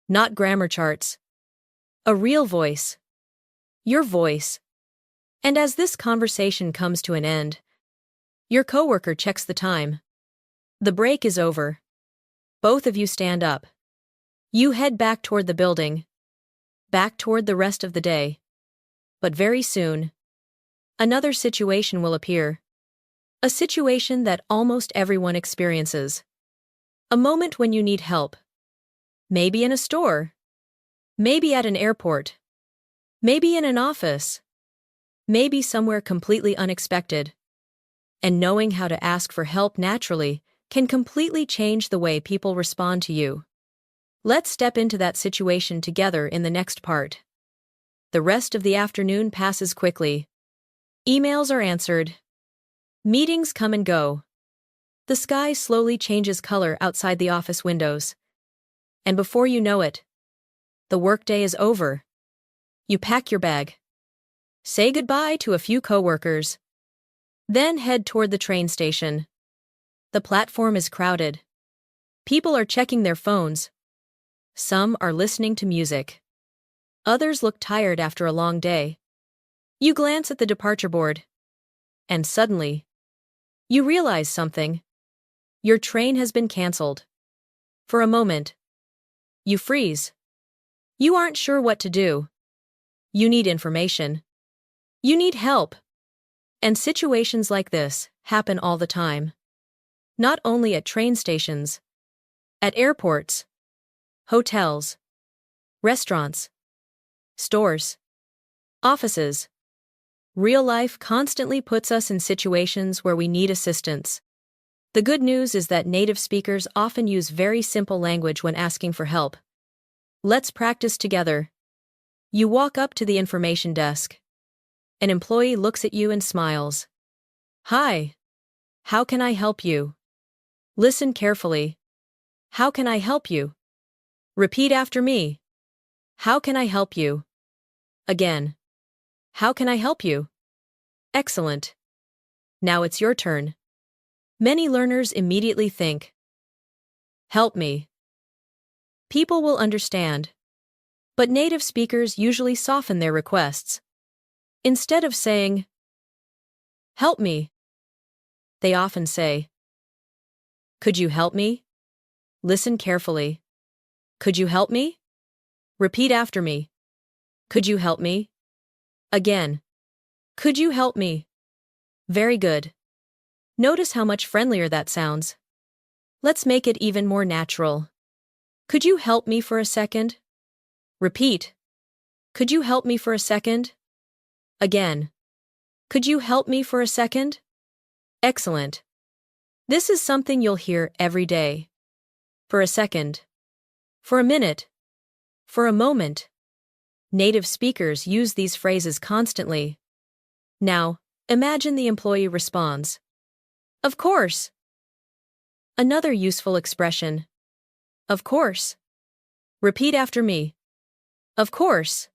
Not grammar charts. A real voice. Your voice. And as this conversation comes to an end, your coworker checks the time. The break is over. Both of you stand up. You head back toward the building, back toward the rest of the day. But very soon, another situation will appear. A situation that almost everyone experiences. A moment when you need help. Maybe in a store. Maybe at an airport. Maybe in an office. Maybe somewhere completely unexpected. And knowing how to ask for help naturally can completely change the way people respond to you. Let's step into that situation together in the next part. The rest of the afternoon passes quickly. Emails are answered. Meetings come and go. The sky slowly changes color outside the office windows. And before you know it, the workday is over. You pack your bag. Say goodbye to a few coworkers. Then head toward the train station. The platform is crowded. People are checking their phones. Some are listening to music. Others look tired after a long day. You glance at the departure board. And suddenly, you realize something. Your train has been canceled. For a moment, you freeze. You aren't sure what to do. You need information. You need help. And situations like this happen all the time. Not only at train stations, at airports, hotels, restaurants, stores, offices. Real life constantly puts us in situations where we need assistance. The good news is that native speakers often use very simple language when asking for help. Let's practice together. You walk up to the information desk. An employee looks at you and smiles. Hi. How can I help you? Listen carefully. How can I help you? Repeat after me. How can I help you? Again. How can I help you? Excellent. Now it's your turn. Many learners immediately think, help me. People will understand. But native speakers usually soften their requests. Instead of saying, help me, they often say, could you help me? Listen carefully. Could you help me? Repeat after me. Could you help me? Again. Could you help me? Very good. Notice how much friendlier that sounds. Let's make it even more natural. Could you help me for a second? Repeat. Could you help me for a second? Again. Could you help me for a second? Excellent. This is something you'll hear every day. For a second. For a minute. For a moment. Native speakers use these phrases constantly. Now, imagine the employee responds. Of course. Another useful expression. Of course. Repeat after me. Of course.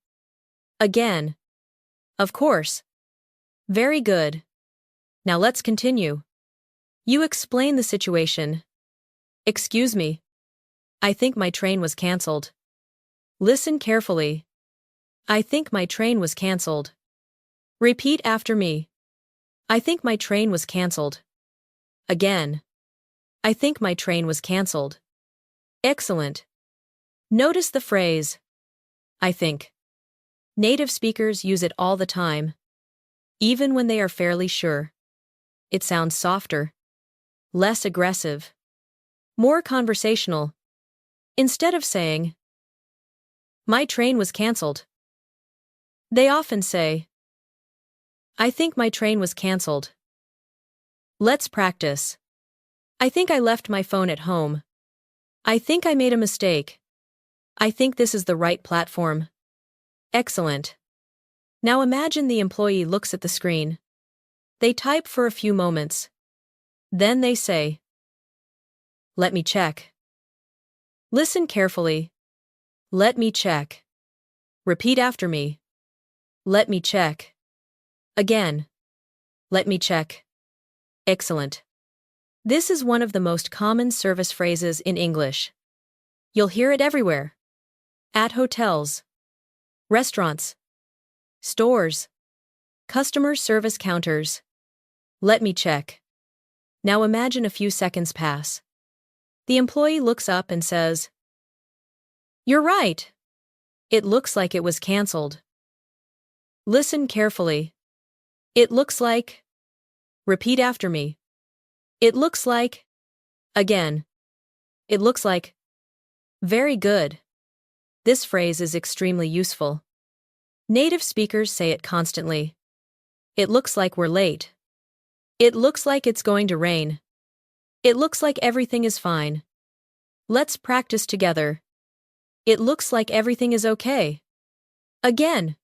Again. Of course. Very good. Now let's continue. You explain the situation. Excuse me. I think my train was canceled. Listen carefully. I think my train was canceled. Repeat after me. I think my train was canceled. Again. I think my train was canceled. Excellent. Notice the phrase, I think. Native speakers use it all the time, even when they are fairly sure. It sounds softer, less aggressive, more conversational. Instead of saying, my train was canceled, they often say, I think my train was canceled. Let's practice. I think I left my phone at home. I think I made a mistake. I think this is the right platform. Excellent. Now imagine the employee looks at the screen. They type for a few moments. Then they say, let me check. Listen carefully. Let me check. Repeat after me. Let me check. Again. Let me check. Excellent. This is one of the most common service phrases in English. You'll hear it everywhere. At hotels, restaurants, stores, Customer service counters. Let me check. Now imagine a few seconds pass. The employee looks up and says, "You're right. It looks like it was canceled." Listen carefully. It looks like. Repeat after me. It looks like. Again. It looks like. Very good. This phrase is extremely useful. Native speakers say it constantly. It looks like we're late. It looks like it's going to rain. It looks like everything is fine. Let's practice together. It looks like everything is okay. Again.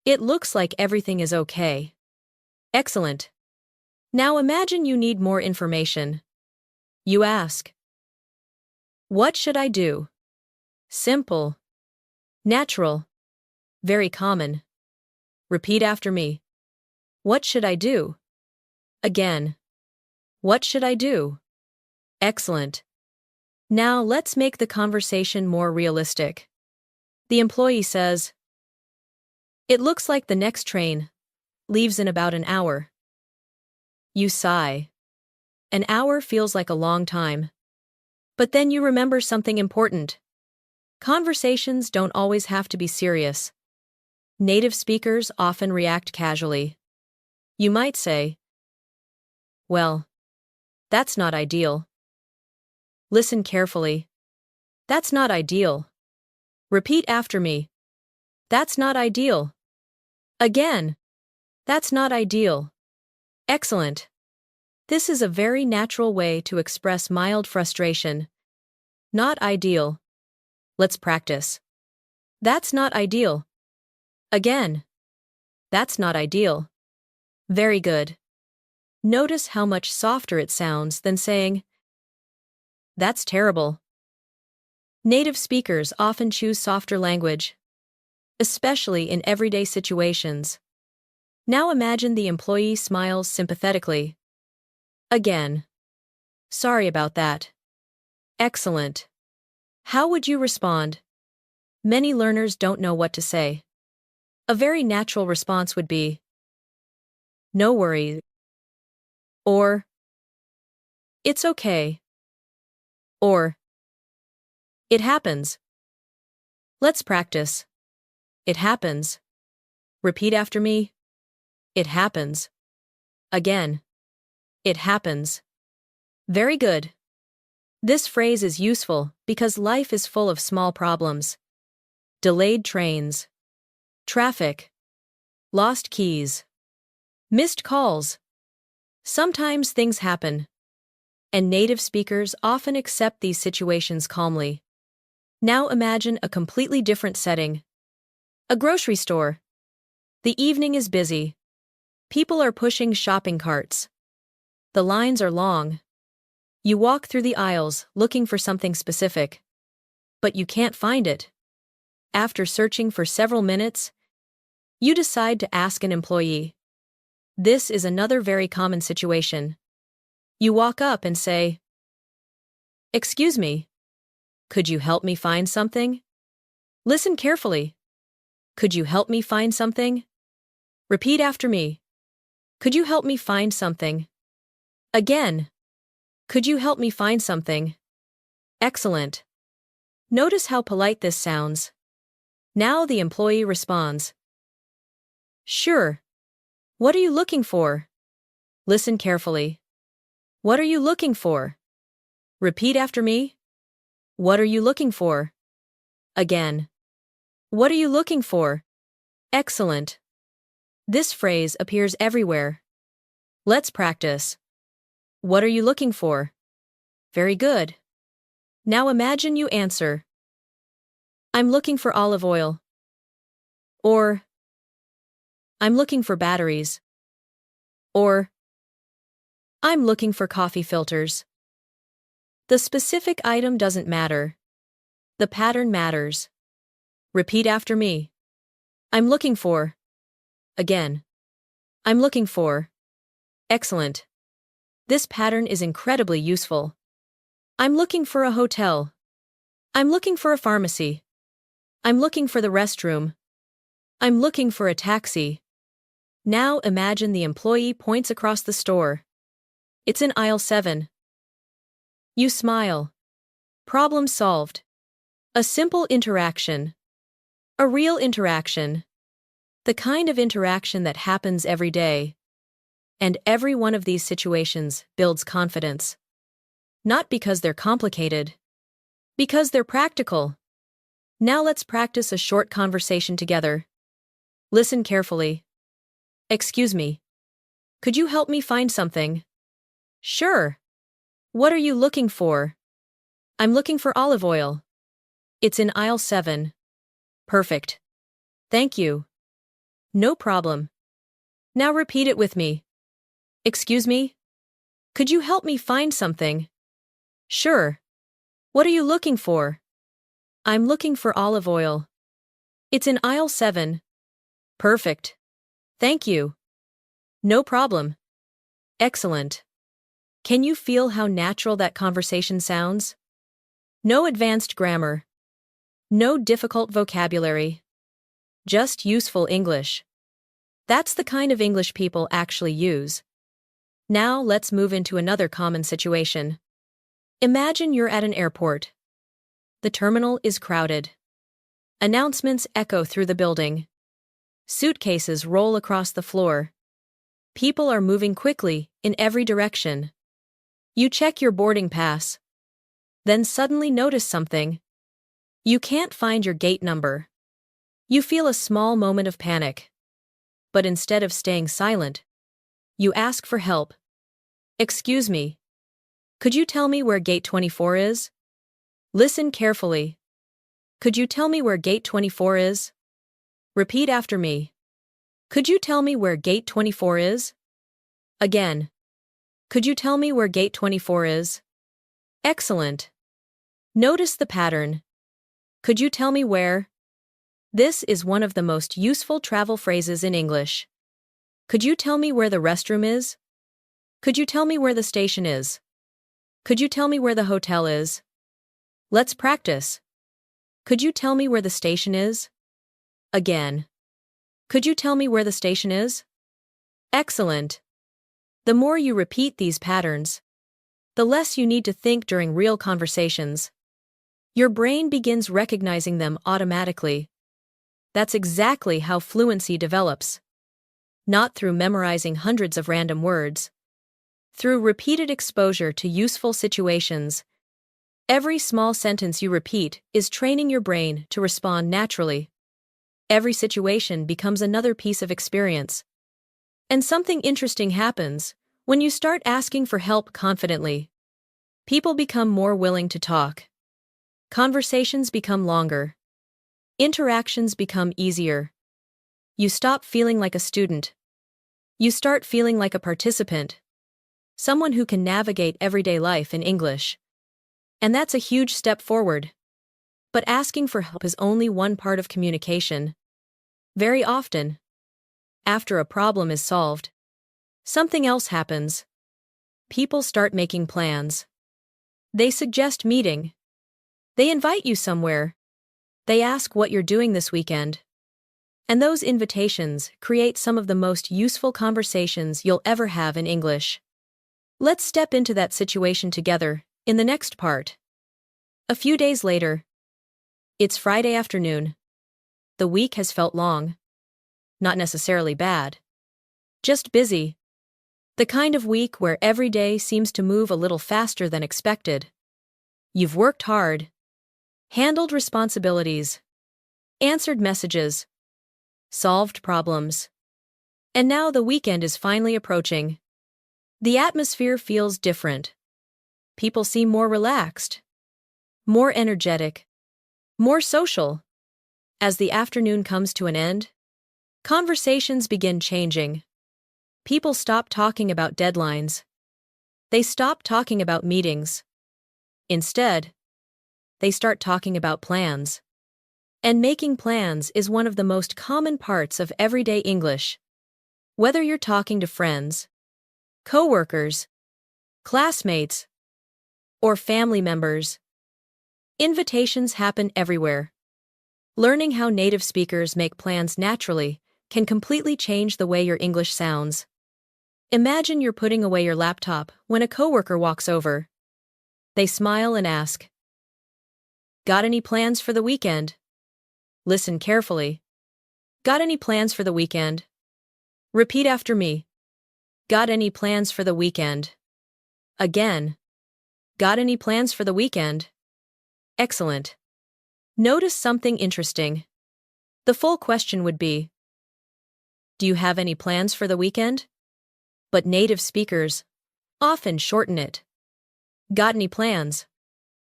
It looks like everything is okay. Excellent. Now imagine you need more information. You ask, "What should I do?" Simple. Natural. Very common. Repeat after me. What should I do? Again. What should I do? Excellent. Now let's make the conversation more realistic. The employee says, "It looks like the next train leaves in about an hour." You sigh. An hour feels like a long time. But then you remember something important. Conversations don't always have to be serious. Native speakers often react casually. You might say, "Well, that's not ideal." Listen carefully. That's not ideal. Repeat after me. That's not ideal. Again. That's not ideal. Excellent. This is a very natural way to express mild frustration. Not ideal. Let's practice. That's not ideal. Again. That's not ideal. Very good. Notice how much softer it sounds than saying, "That's terrible." Native speakers often choose softer language, especially in everyday situations. Now imagine the employee smiles sympathetically. Again. Sorry about that. Excellent. How would you respond? Many learners don't know what to say. A very natural response would be, "No worries." Or, "It's okay." Or, "It happens." Let's practice. It happens. Repeat after me. It happens. Again. It happens. Very good. This phrase is useful because life is full of small problems. Delayed trains. Traffic. Lost keys. Missed calls. Sometimes things happen. And native speakers often accept these situations calmly. Now imagine a completely different setting. A grocery store. The evening is busy. People are pushing shopping carts. The lines are long. You walk through the aisles looking for something specific. But you can't find it. After searching for several minutes, you decide to ask an employee. This is another very common situation. You walk up and say, "Excuse me, could you help me find something?" Listen carefully. Could you help me find something? Repeat after me. Could you help me find something? Again. Could you help me find something? Excellent. Notice how polite this sounds. Now the employee responds, "Sure. What are you looking for?" Listen carefully. What are you looking for? Repeat after me. What are you looking for? Again. What are you looking for? Excellent. This phrase appears everywhere. Let's practice. What are you looking for? Very good. Now imagine you answer, "I'm looking for olive oil." Or, "I'm looking for batteries." Or, "I'm looking for coffee filters." The specific item doesn't matter. The pattern matters. Repeat after me. I'm looking for. Again. I'm looking for. Excellent. This pattern is incredibly useful. I'm looking for a hotel. I'm looking for a pharmacy. I'm looking for the restroom. I'm looking for a taxi. Now imagine the employee points across the store. It's in aisle 7. You smile. Problem solved. A simple interaction. A real interaction. The kind of interaction that happens every day. And every one of these situations builds confidence. Not because they're complicated. Because they're practical. Now let's practice a short conversation together. Listen carefully. Excuse me. Could you help me find something? Sure. What are you looking for? I'm looking for olive oil. It's in aisle 7. Perfect. Thank you. No problem. Now repeat it with me. Excuse me? Could you help me find something? Sure. What are you looking for? I'm looking for olive oil. It's in aisle 7. Perfect. Thank you. No problem. Excellent. Can you feel how natural that conversation sounds? No advanced grammar. No difficult vocabulary. Just useful English. That's the kind of English people actually use. Now let's move into another common situation. Imagine you're at an airport. The terminal is crowded. Announcements echo through the building. Suitcases roll across the floor. People are moving quickly in every direction. You check your boarding pass. Then suddenly notice something. You can't find your gate number. You feel a small moment of panic. But instead of staying silent, you ask for help. Excuse me. Could you tell me where gate 24 is? Listen carefully. Could you tell me where gate 24 is? Repeat after me. Could you tell me where gate 24 is? Again. Could you tell me where gate 24 is? Excellent. Notice the pattern. Could you tell me where? This is one of the most useful travel phrases in English. Could you tell me where the restroom is? Could you tell me where the station is? Could you tell me where the hotel is? Let's practice. Could you tell me where the station is? Again. Could you tell me where the station is? Excellent. The more you repeat these patterns, the less you need to think during real conversations. Your brain begins recognizing them automatically. That's exactly how fluency develops. Not through memorizing hundreds of random words. Through repeated exposure to useful situations. Every small sentence you repeat is training your brain to respond naturally. Every situation becomes another piece of experience. And something interesting happens when you start asking for help confidently. People become more willing to talk. Conversations become longer. Interactions become easier. You stop feeling like a student. You start feeling like a participant. Someone who can navigate everyday life in English. And that's a huge step forward. But asking for help is only one part of communication. Very often, after a problem is solved, something else happens. People start making plans. They suggest meeting. They invite you somewhere. They ask what you're doing this weekend. And those invitations create some of the most useful conversations you'll ever have in English. Let's step into that situation together in the next part. A few days later. It's Friday afternoon. The week has felt long. Not necessarily bad. Just busy. The kind of week where every day seems to move a little faster than expected. You've worked hard. Handled responsibilities. Answered messages. Solved problems. And now the weekend is finally approaching. The atmosphere feels different. People seem more relaxed. More energetic. More social. As the afternoon comes to an end, conversations begin changing. People stop talking about deadlines. They stop talking about meetings. Instead, they start talking about plans. And making plans is one of the most common parts of everyday English. Whether you're talking to friends, coworkers, classmates, or family members, invitations happen everywhere. Learning how native speakers make plans naturally can completely change the way your English sounds. Imagine you're putting away your laptop when a coworker walks over. They smile and ask, "Got any plans for the weekend?" Listen carefully. Got any plans for the weekend? Repeat after me. Got any plans for the weekend? Again. Got any plans for the weekend? Excellent. Notice something interesting. The full question would be, do you have any plans for the weekend? But native speakers often shorten it. Got any plans?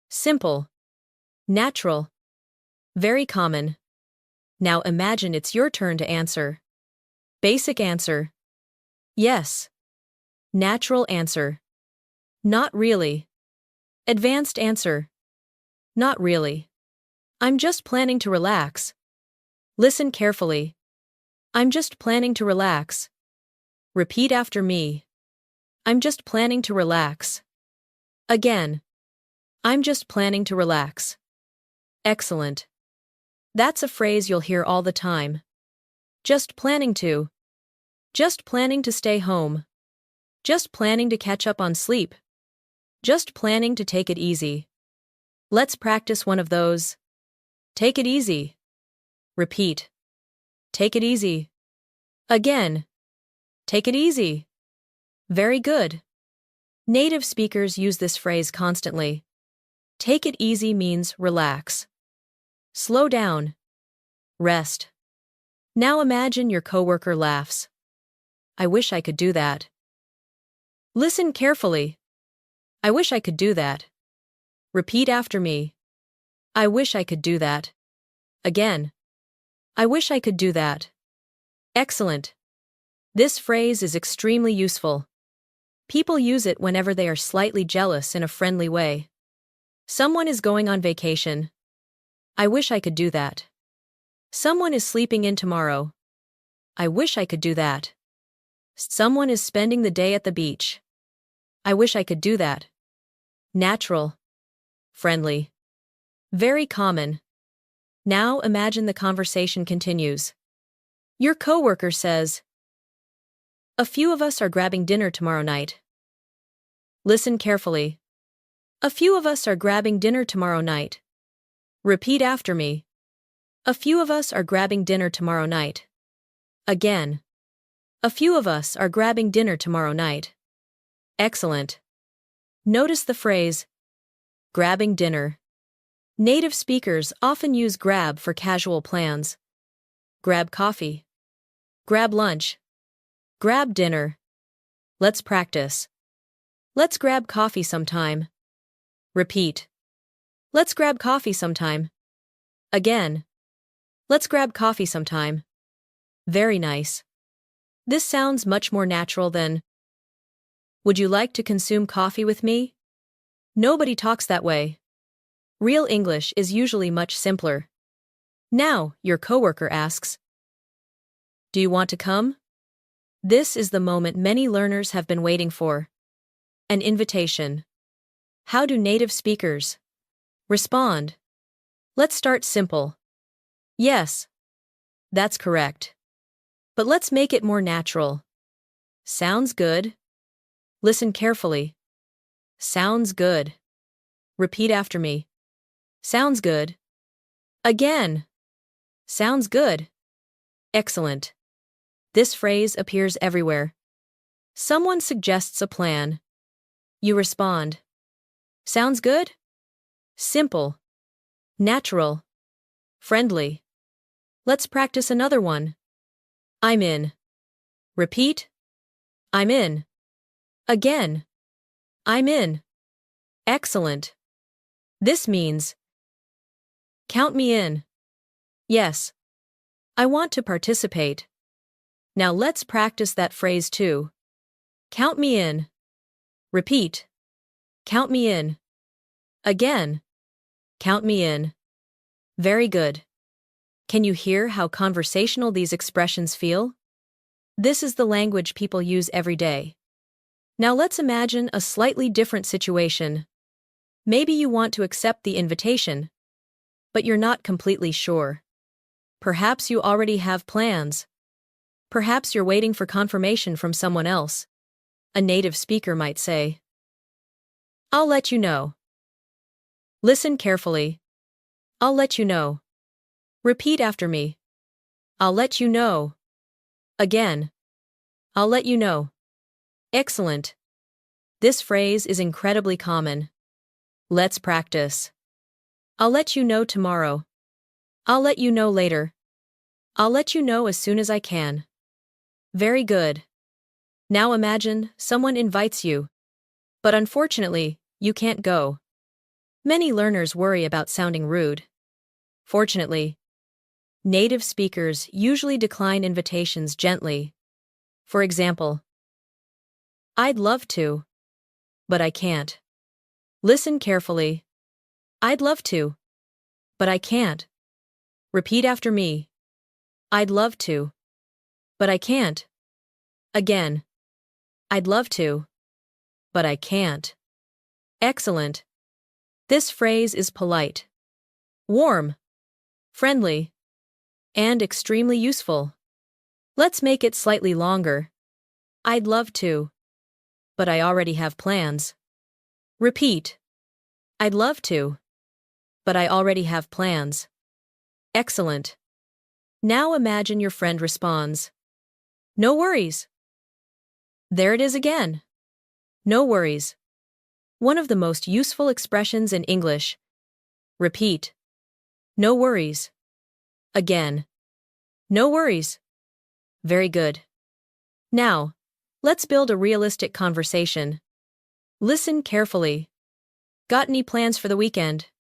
Simple. Natural. Very common. Now imagine it's your turn to answer. Basic answer. Yes. Natural answer. Not really. Advanced answer. Not really. I'm just planning to relax. Listen carefully. I'm just planning to relax. Repeat after me. I'm just planning to relax. Again. I'm just planning to relax. Excellent. That's a phrase you'll hear all the time. Just planning to. Just planning to stay home. Just planning to catch up on sleep. Just planning to take it easy. Let's practice one of those. Take it easy. Repeat. Take it easy. Again. Take it easy. Very good. Native speakers use this phrase constantly. Take it easy means relax. Slow down. Rest. Now imagine your coworker laughs. I wish I could do that. Listen carefully. I wish I could do that. Repeat after me. I wish I could do that. Again. I wish I could do that. Excellent. This phrase is extremely useful. People use it whenever they are slightly jealous in a friendly way. Someone is going on vacation. I wish I could do that. Someone is sleeping in tomorrow. I wish I could do that. Someone is spending the day at the beach. I wish I could do that. Natural. Friendly. Very common. Now imagine the conversation continues. Your coworker says, "A few of us are grabbing dinner tomorrow night." Listen carefully. A few of us are grabbing dinner tomorrow night. Repeat after me. A few of us are grabbing dinner tomorrow night. Again. A few of us are grabbing dinner tomorrow night. Excellent. Notice the phrase, grabbing dinner. Native speakers often use grab for casual plans. Grab coffee. Grab lunch. Grab dinner. Let's practice. Let's grab coffee sometime. Repeat. Let's grab coffee sometime. Again. Let's grab coffee sometime. Very nice. This sounds much more natural than, would you like to consume coffee with me? Nobody talks that way. Real English is usually much simpler. Now, your coworker asks, do you want to come? This is the moment many learners have been waiting for. An invitation. How do native speakers respond? Let's start simple. Yes. That's correct. But let's make it more natural. Sounds good. Listen carefully. Sounds good. Repeat after me. Sounds good. Again. Sounds good. Excellent. This phrase appears everywhere. Someone suggests a plan. You respond. Sounds good? Simple. Natural. Friendly. Let's practice another one. I'm in. Repeat. I'm in. Again. I'm in. Excellent. This means, count me in. Yes. I want to participate. Now let's practice that phrase too. Count me in. Repeat. Count me in. Again. Count me in. Very good. Can you hear how conversational these expressions feel? This is the language people use every day. Now let's imagine a slightly different situation. Maybe you want to accept the invitation, but you're not completely sure. Perhaps you already have plans. Perhaps you're waiting for confirmation from someone else. A native speaker might say, I'll let you know. Listen carefully. I'll let you know. Repeat after me. I'll let you know. Again. I'll let you know. Excellent. This phrase is incredibly common. Let's practice. I'll let you know tomorrow. I'll let you know later. I'll let you know as soon as I can. Very good. Now imagine someone invites you. But unfortunately, you can't go. Many learners worry about sounding rude. Fortunately, native speakers usually decline invitations gently. For example, I'd love to, but I can't. Listen carefully. I'd love to, but I can't. Repeat after me. I'd love to, but I can't. Again. I'd love to, but I can't. Excellent. This phrase is polite, warm, friendly, and extremely useful. Let's make it slightly longer. I'd love to, but I already have plans. Repeat. I'd love to, but I already have plans. Excellent. Now imagine your friend responds, No worries. There it is again. No worries. One of the most useful expressions in English. Repeat. No worries. Again. No worries. Very good. Now, let's build a realistic conversation. Listen carefully. Got any plans for the weekend?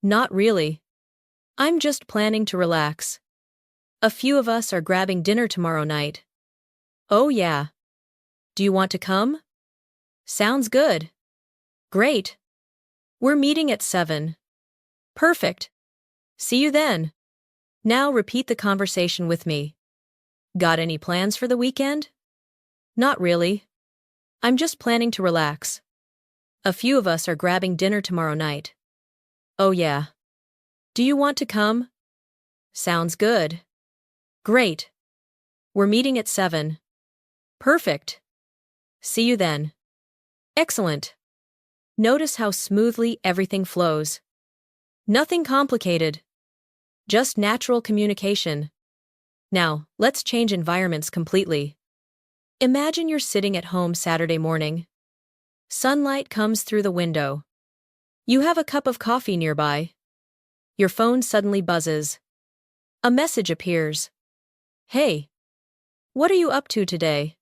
Not really. I'm just planning to relax. A few of us are grabbing dinner tomorrow night. Oh yeah. Do you want to come? Sounds good. Great. We're meeting at 7. Perfect. See you then. Now repeat the conversation with me. Got any plans for the weekend? Not really. I'm just planning to relax. A few of us are grabbing dinner tomorrow night. Oh yeah. Do you want to come? Sounds good. Great. We're meeting at 7. Perfect. See you then. Excellent. Notice how smoothly everything flows. Nothing complicated. Just natural communication. Now, let's change environments completely. Imagine you're sitting at home Saturday morning. Sunlight comes through the window. You have a cup of coffee nearby. Your phone suddenly buzzes. A message appears. Hey. What are you up to today?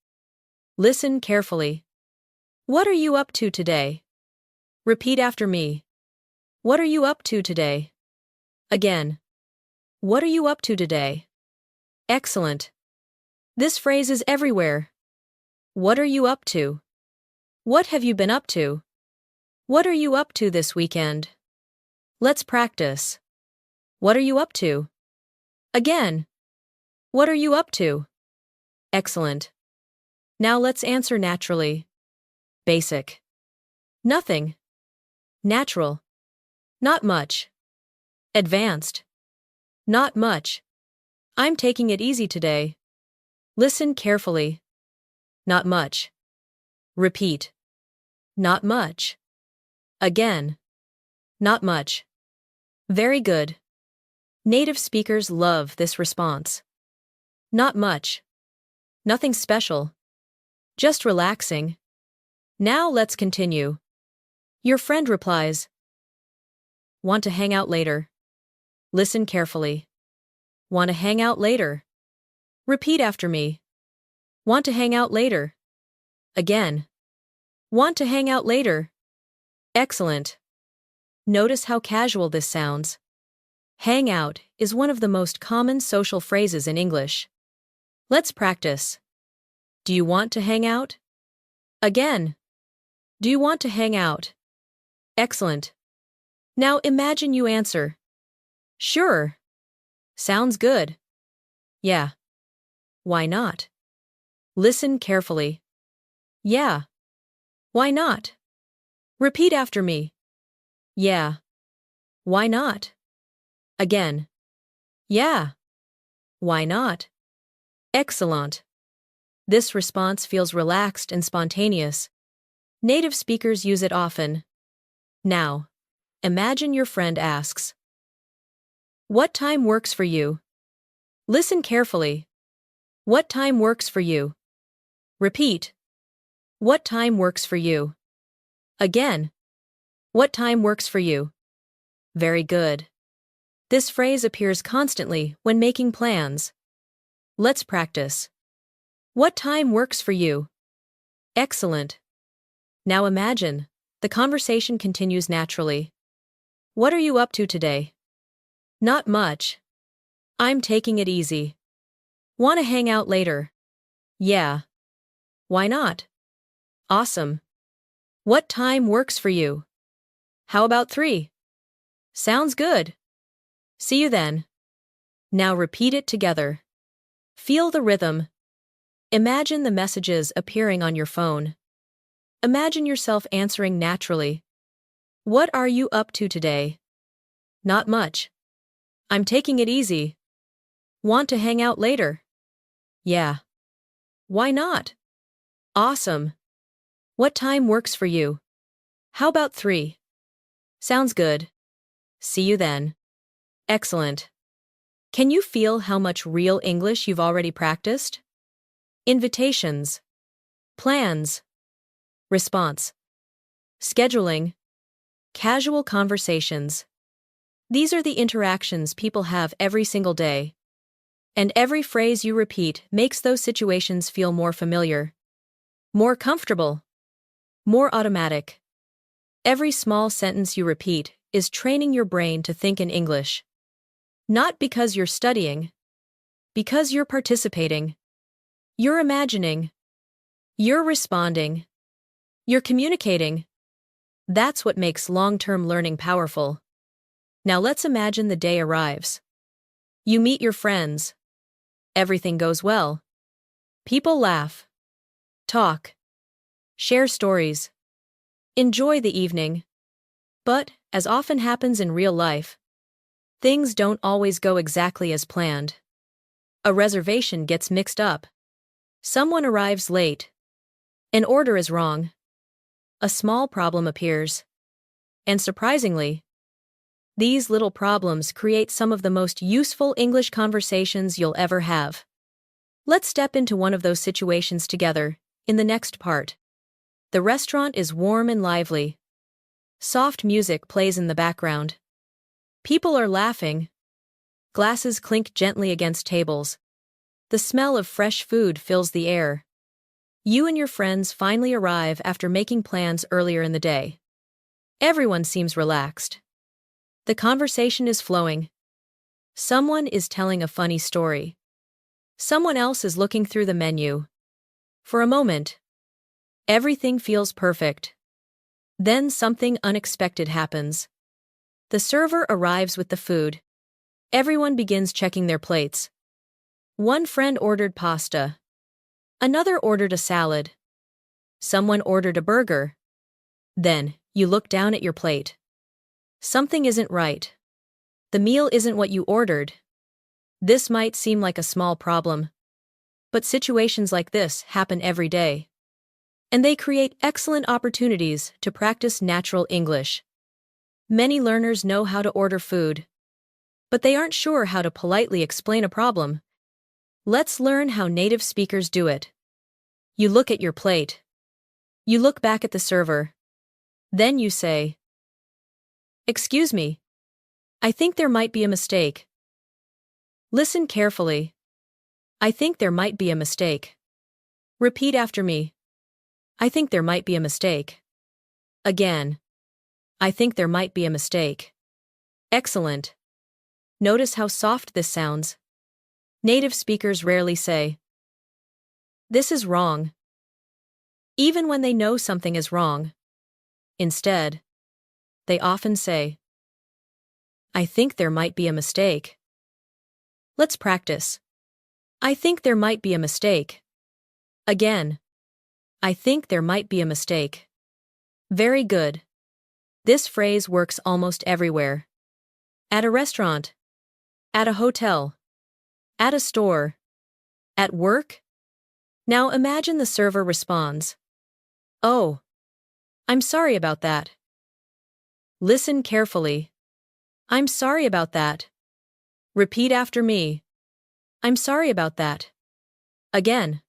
Listen carefully. What are you up to today? Repeat after me. What are you up to today? Again. What are you up to today? Excellent. This phrase is everywhere. What are you up to? What have you been up to? What are you up to this weekend? Let's practice. What are you up to? Again. What are you up to? Excellent. Now let's answer naturally. Basic. Nothing. Natural. Not much. Advanced. Not much. I'm taking it easy today. Listen carefully. Not much. Repeat. Not much. Again. Not much. Very good. Native speakers love this response. Not much. Nothing special. Just relaxing. Now let's continue. Your friend replies, Want to hang out later? Listen carefully. Want to hang out later? Repeat after me. Want to hang out later? Again. Want to hang out later? Excellent. Notice how casual this sounds. Hang out is one of the most common social phrases in English. Let's practice. Do you want to hang out? Again. Do you want to hang out? Excellent. Now imagine you answer. Sure. Sounds good. Yeah. Why not? Listen carefully. Yeah. Why not? Repeat after me. Yeah. Why not? Again. Yeah. Why not? Excellent. This response feels relaxed and spontaneous. Native speakers use it often. Now, imagine your friend asks, "What time works for you?" Listen carefully. What time works for you? Repeat. What time works for you? Again. What time works for you? Very good. This phrase appears constantly when making plans. Let's practice. What time works for you? Excellent. Now imagine, the conversation continues naturally. What are you up to today? Not much. I'm taking it easy. Want to hang out later? Yeah. Why not? Awesome. What time works for you? How about 3? Sounds good. See you then. Now repeat it together. Feel the rhythm. Imagine the messages appearing on your phone. Imagine yourself answering naturally. What are you up to today? Not much. I'm taking it easy. Want to hang out later? Yeah. Why not? Awesome. What time works for you? How about 3? Sounds good. See you then. Excellent. Can you feel how much real English you've already practiced? Invitations. Plans. Response. Scheduling. Casual conversations. These are the interactions people have every single day. And every phrase you repeat makes those situations feel more familiar, more comfortable, more automatic. Every small sentence you repeat is training your brain to think in English. Not because you're studying, because you're participating. You're imagining. You're responding. You're communicating. That's what makes long-term learning powerful. Now let's imagine the day arrives. You meet your friends. Everything goes well. People laugh, talk, share stories, enjoy the evening. But, as often happens in real life, things don't always go exactly as planned. A reservation gets mixed up. Someone arrives late. An order is wrong. A small problem appears. And surprisingly, these little problems create some of the most useful English conversations you'll ever have. Let's step into one of those situations together, in the next part. The restaurant is warm and lively. Soft music plays in the background. People are laughing. Glasses clink gently against tables. The smell of fresh food fills the air. You and your friends finally arrive after making plans earlier in the day. Everyone seems relaxed. The conversation is flowing. Someone is telling a funny story. Someone else is looking through the menu. For a moment, everything feels perfect. Then something unexpected happens. The server arrives with the food. Everyone begins checking their plates. One friend ordered pasta. Another ordered a salad. Someone ordered a burger. Then, you look down at your plate. Something isn't right. The meal isn't what you ordered. This might seem like a small problem, but situations like this happen every day. And they create excellent opportunities to practice natural English. Many learners know how to order food, but they aren't sure how to politely explain a problem. Let's learn how native speakers do it. You look at your plate. You look back at the server. Then you say, "Excuse me. I think there might be a mistake." Listen carefully. I think there might be a mistake. Repeat after me. I think there might be a mistake. Again. I think there might be a mistake. Excellent. Notice how soft this sounds. Native speakers rarely say, "This is wrong," even when they know something is wrong. Instead, they often say, "I think there might be a mistake." Let's practice. I think there might be a mistake. Again. I think there might be a mistake. Very good. This phrase works almost everywhere. At a restaurant. At a hotel. At a store. At work? Now imagine the server responds, "Oh, I'm sorry about that." Listen carefully. "I'm sorry about that." Repeat after me. "I'm sorry about that." Again.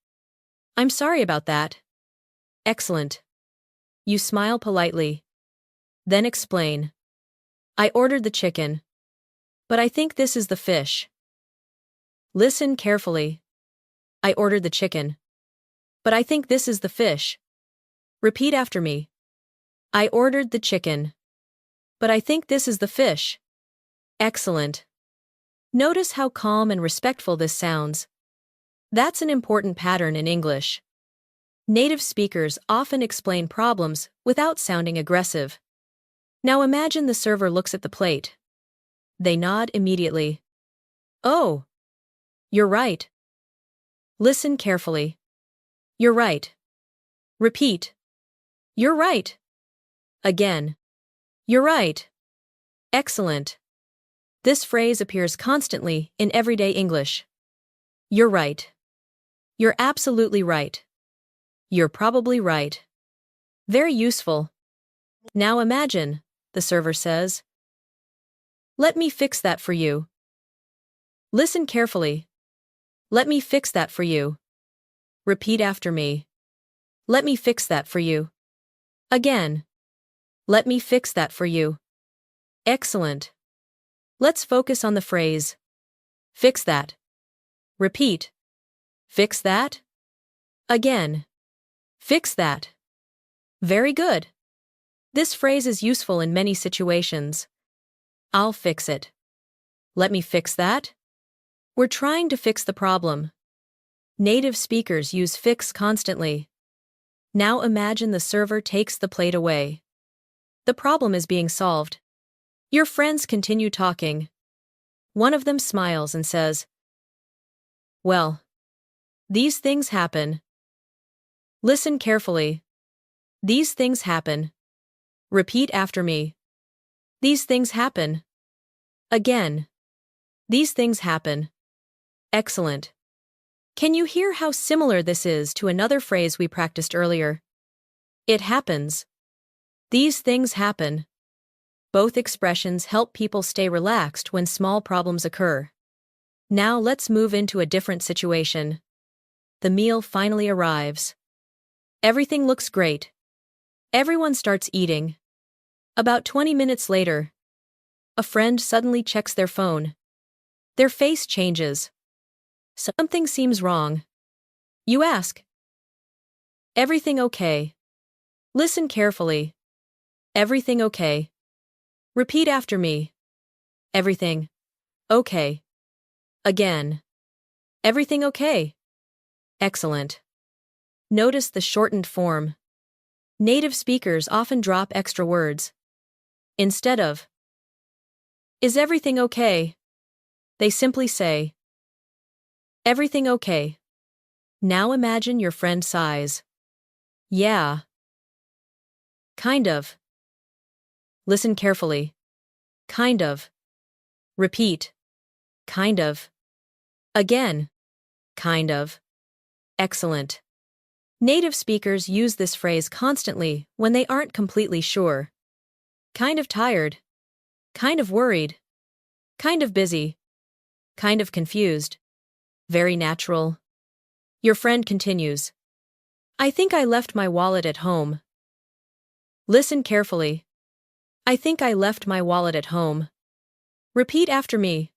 "I'm sorry about that." Excellent. You smile politely. Then explain. "I ordered the chicken, but I think this is the fish." Listen carefully. "I ordered the chicken, but I think this is the fish." Repeat after me. "I ordered the chicken, but I think this is the fish." Excellent. Notice how calm and respectful this sounds. That's an important pattern in English. Native speakers often explain problems without sounding aggressive. Now imagine the server looks at the plate. They nod immediately. "Oh, you're right." Listen carefully. "You're right." Repeat. "You're right." Again. "You're right." Excellent. This phrase appears constantly in everyday English. You're right. You're absolutely right. You're probably right. Very useful. Now imagine, the server says, "Let me fix that for you." Listen carefully. "Let me fix that for you." Repeat after me. "Let me fix that for you." Again. "Let me fix that for you." Excellent. Let's focus on the phrase, fix that. Repeat. Fix that. Again. Fix that. Very good. This phrase is useful in many situations. I'll fix it. Let me fix that. We're trying to fix the problem. Native speakers use fix constantly. Now imagine the server takes the plate away. The problem is being solved. Your friends continue talking. One of them smiles and says, "Well, these things happen." Listen carefully. "These things happen." Repeat after me. "These things happen." Again. "These things happen." Excellent. Can you hear how similar this is to another phrase we practiced earlier? It happens. These things happen. Both expressions help people stay relaxed when small problems occur. Now let's move into a different situation. The meal finally arrives. Everything looks great. Everyone starts eating. About 20 minutes later, a friend suddenly checks their phone. Their face changes. Something seems wrong. You ask, "Everything okay?" Listen carefully. "Everything okay?" Repeat after me. "Everything okay?" Again. "Everything okay?" Excellent. Notice the shortened form. Native speakers often drop extra words. Instead of, "Is everything okay?" they simply say, "Everything okay?" Now imagine your friend sighs. "Yeah. Kind of." Listen carefully. "Kind of." Repeat. "Kind of." Again. "Kind of." Excellent. Native speakers use this phrase constantly when they aren't completely sure. Kind of tired. Kind of worried. Kind of busy. Kind of confused. Very natural. Your friend continues, "I think I left my wallet at home." Listen carefully. "I think I left my wallet at home." Repeat after me.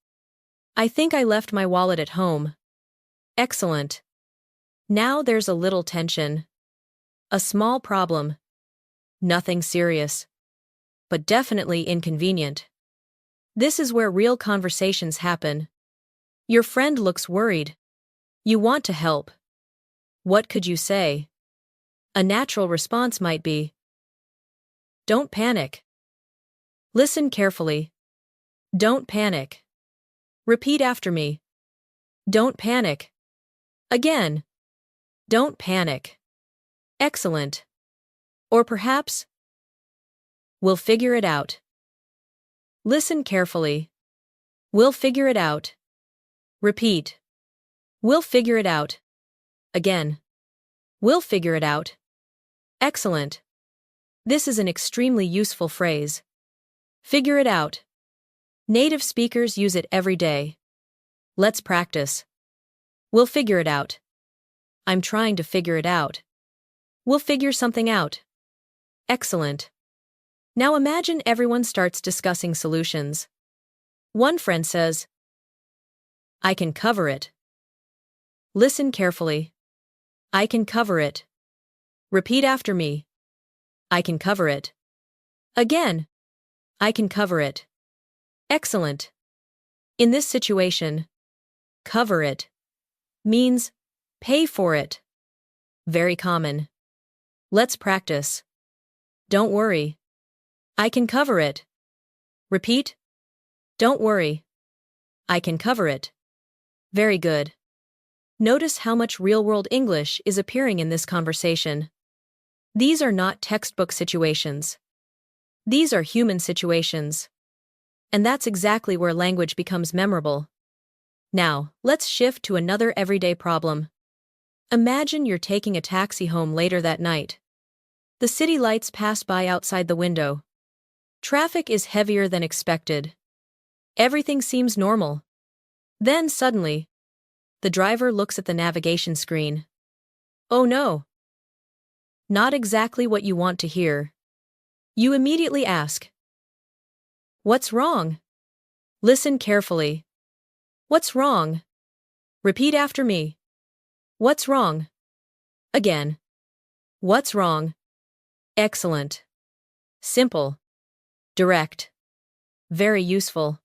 "I think I left my wallet at home." Excellent. Now there's a little tension. A small problem. Nothing serious. But definitely inconvenient. This is where real conversations happen. Your friend looks worried. You want to help. What could you say? A natural response might be, "Don't panic." Listen carefully. "Don't panic." Repeat after me. "Don't panic." Again. "Don't panic." Excellent. Or perhaps, "We'll figure it out." Listen carefully. "We'll figure it out." Repeat. We'll figure it out. Again. We'll figure it out. Excellent. This is an extremely useful phrase. Figure it out. Native speakers use it every day. Let's practice. We'll figure it out. I'm trying to figure it out. We'll figure something out. Excellent. Now imagine everyone starts discussing solutions. One friend says, I can cover it. Listen carefully. I can cover it. Repeat after me. I can cover it. Again. I can cover it. Excellent. In this situation, cover it means pay for it. Very common. Let's practice. Don't worry. I can cover it. Repeat. Don't worry. I can cover it. Very good. Notice how much real-world English is appearing in this conversation. These are not textbook situations. These are human situations. And that's exactly where language becomes memorable. Now, let's shift to another everyday problem. Imagine you're taking a taxi home later that night. The city lights pass by outside the window. Traffic is heavier than expected. Everything seems normal. Then suddenly, the driver looks at the navigation screen. Oh no! Not exactly what you want to hear. You immediately ask, what's wrong? Listen carefully. What's wrong? Repeat after me. What's wrong? Again. What's wrong? Excellent. Simple. Direct. Very useful.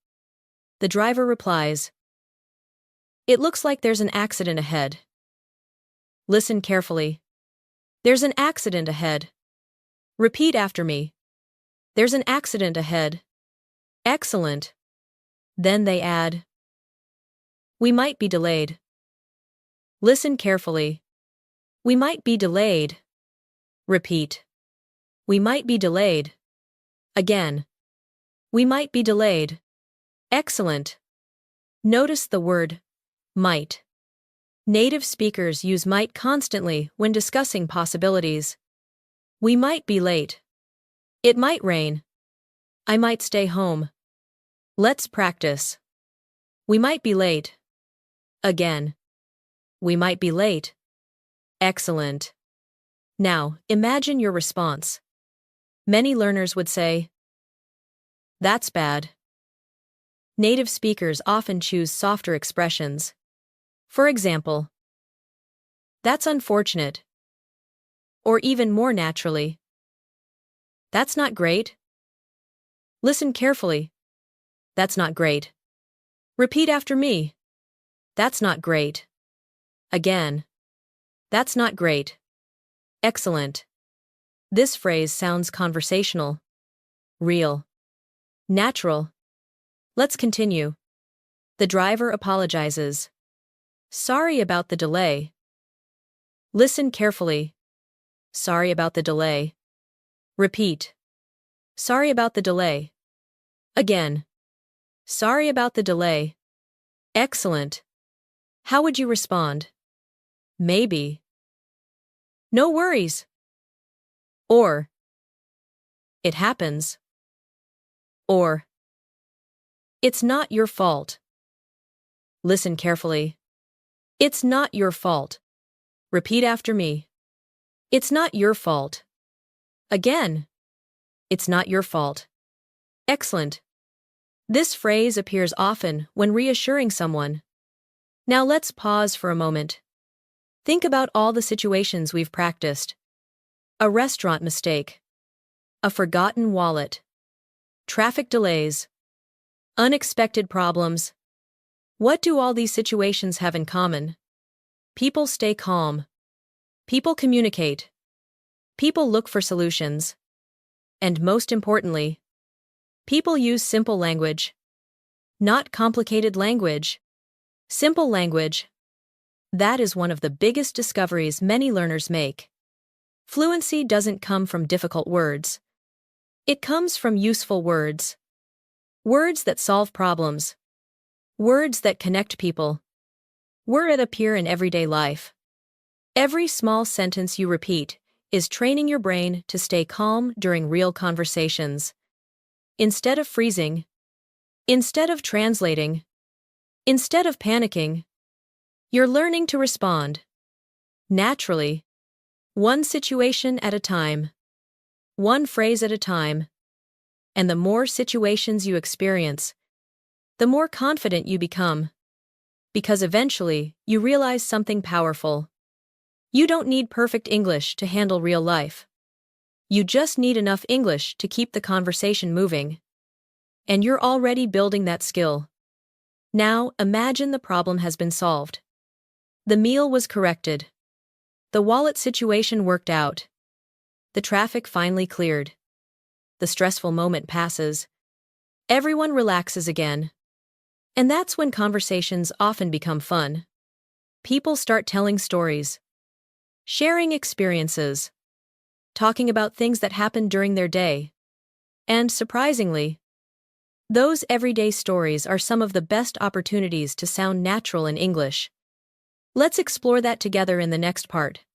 The driver replies, it looks like there's an accident ahead. Listen carefully. There's an accident ahead. Repeat after me. There's an accident ahead. Excellent. Then they add, we might be delayed. Listen carefully. We might be delayed. Repeat. We might be delayed. Again. We might be delayed. Excellent. Notice the word might. Native speakers use might constantly when discussing possibilities. We might be late. It might rain. I might stay home. Let's practice. We might be late. Again. We might be late. Excellent. Now, imagine your response. Many learners would say, that's bad. Native speakers often choose softer expressions. For example, that's unfortunate. Or even more naturally, that's not great. Listen carefully. That's not great. Repeat after me. That's not great. Again. That's not great. Excellent. This phrase sounds conversational, real, natural. Let's continue. The driver apologizes. Sorry about the delay. Listen carefully. Sorry about the delay. Repeat. Sorry about the delay. Again. Sorry about the delay. Excellent. How would you respond? Maybe. No worries. Or, it happens. Or, it's not your fault. Listen carefully. It's not your fault. Repeat after me. It's not your fault. Again. It's not your fault. Excellent. This phrase appears often when reassuring someone. Now let's pause for a moment. Think about all the situations we've practiced. A restaurant mistake. A forgotten wallet. Traffic delays. Unexpected problems. What do all these situations have in common? People stay calm. People communicate. People look for solutions. And most importantly, people use simple language. Not complicated language. Simple language. That is one of the biggest discoveries many learners make. Fluency doesn't come from difficult words. It comes from useful words. Words that solve problems. Words that connect people. Words appear in everyday life. Every small sentence you repeat is training your brain to stay calm during real conversations. Instead of freezing, instead of translating, instead of panicking, you're learning to respond naturally, one situation at a time, one phrase at a time. And the more situations you experience, the more confident you become. Because eventually, you realize something powerful. You don't need perfect English to handle real life. You just need enough English to keep the conversation moving. And you're already building that skill. Now, imagine the problem has been solved. The meal was corrected. The wallet situation worked out. The traffic finally cleared. The stressful moment passes. Everyone relaxes again. And that's when conversations often become fun. People start telling stories, sharing experiences, talking about things that happened during their day. And surprisingly, those everyday stories are some of the best opportunities to sound natural in English. Let's explore that together in the next part.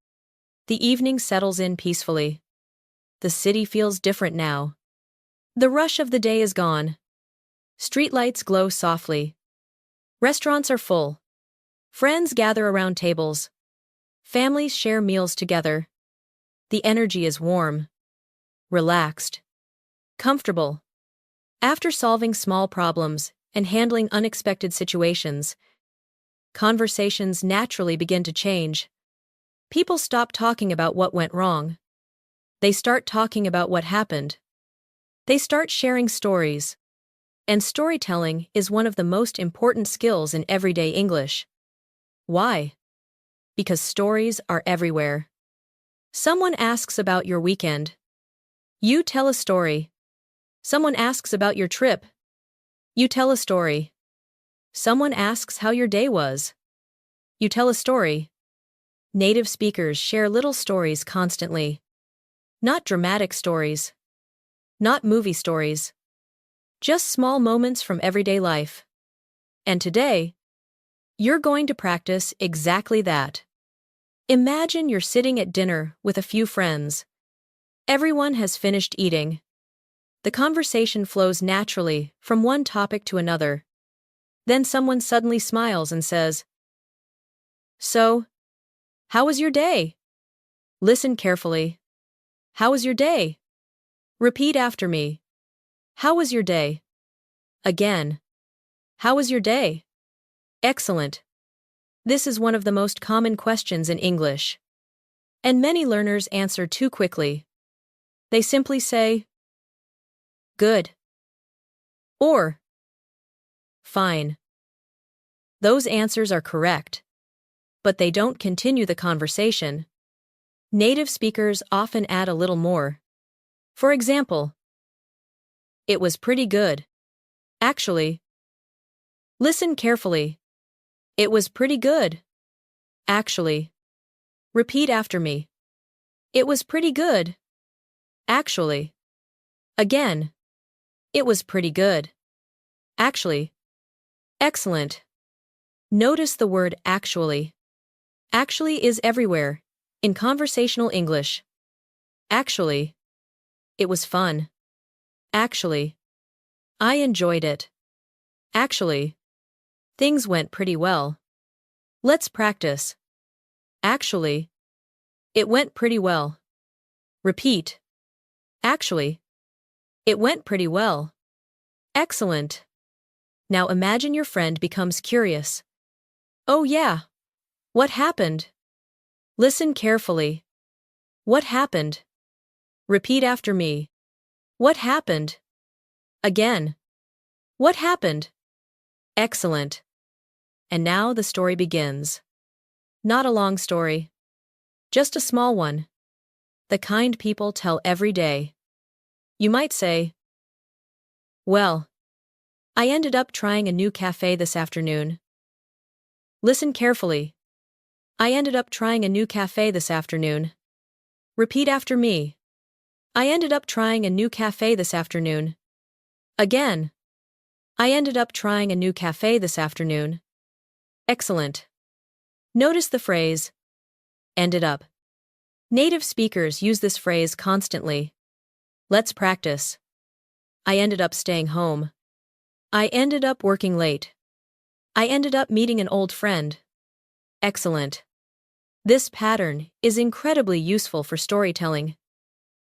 The evening settles in peacefully. The city feels different now. The rush of the day is gone. Streetlights glow softly. Restaurants are full. Friends gather around tables. Families share meals together. The energy is warm, relaxed, comfortable. After solving small problems and handling unexpected situations, conversations naturally begin to change. People stop talking about what went wrong. They start talking about what happened. They start sharing stories. And storytelling is one of the most important skills in everyday English. Why? Because stories are everywhere. Someone asks about your weekend. You tell a story. Someone asks about your trip. You tell a story. Someone asks how your day was. You tell a story. Native speakers share little stories constantly. Not dramatic stories. Not movie stories. Just small moments from everyday life. And today, you're going to practice exactly that. Imagine you're sitting at dinner with a few friends. Everyone has finished eating. The conversation flows naturally from one topic to another. Then someone suddenly smiles and says, "So, how was your day?" Listen carefully. How was your day? Repeat after me. How was your day? Again. How was your day? Excellent. This is one of the most common questions in English. And many learners answer too quickly. They simply say, "Good," or "Fine." Those answers are correct, but they don't continue the conversation. Native speakers often add a little more. For example, "It was pretty good. Actually." Listen carefully. "It was pretty good. Actually." Repeat after me. "It was pretty good. Actually." Again. "It was pretty good. Actually." Excellent. Notice the word actually. Actually is everywhere, in conversational English. Actually. It was fun. Actually. I enjoyed it. Actually. Things went pretty well. Let's practice. Actually. It went pretty well. Repeat. Actually. It went pretty well. Excellent. Now imagine your friend becomes curious. "Oh yeah. What happened?" Listen carefully. "What happened?" Repeat after me. "What happened?" Again. "What happened?" Excellent. And now the story begins. Not a long story. Just a small one. The kind people tell every day. You might say, "Well, I ended up trying a new cafe this afternoon." Listen carefully. "I ended up trying a new cafe this afternoon." Repeat after me. "I ended up trying a new cafe this afternoon." Again. "I ended up trying a new cafe this afternoon." Excellent. Notice the phrase, ended up. Native speakers use this phrase constantly. Let's practice. I ended up staying home. I ended up working late. I ended up meeting an old friend. Excellent. This pattern is incredibly useful for storytelling.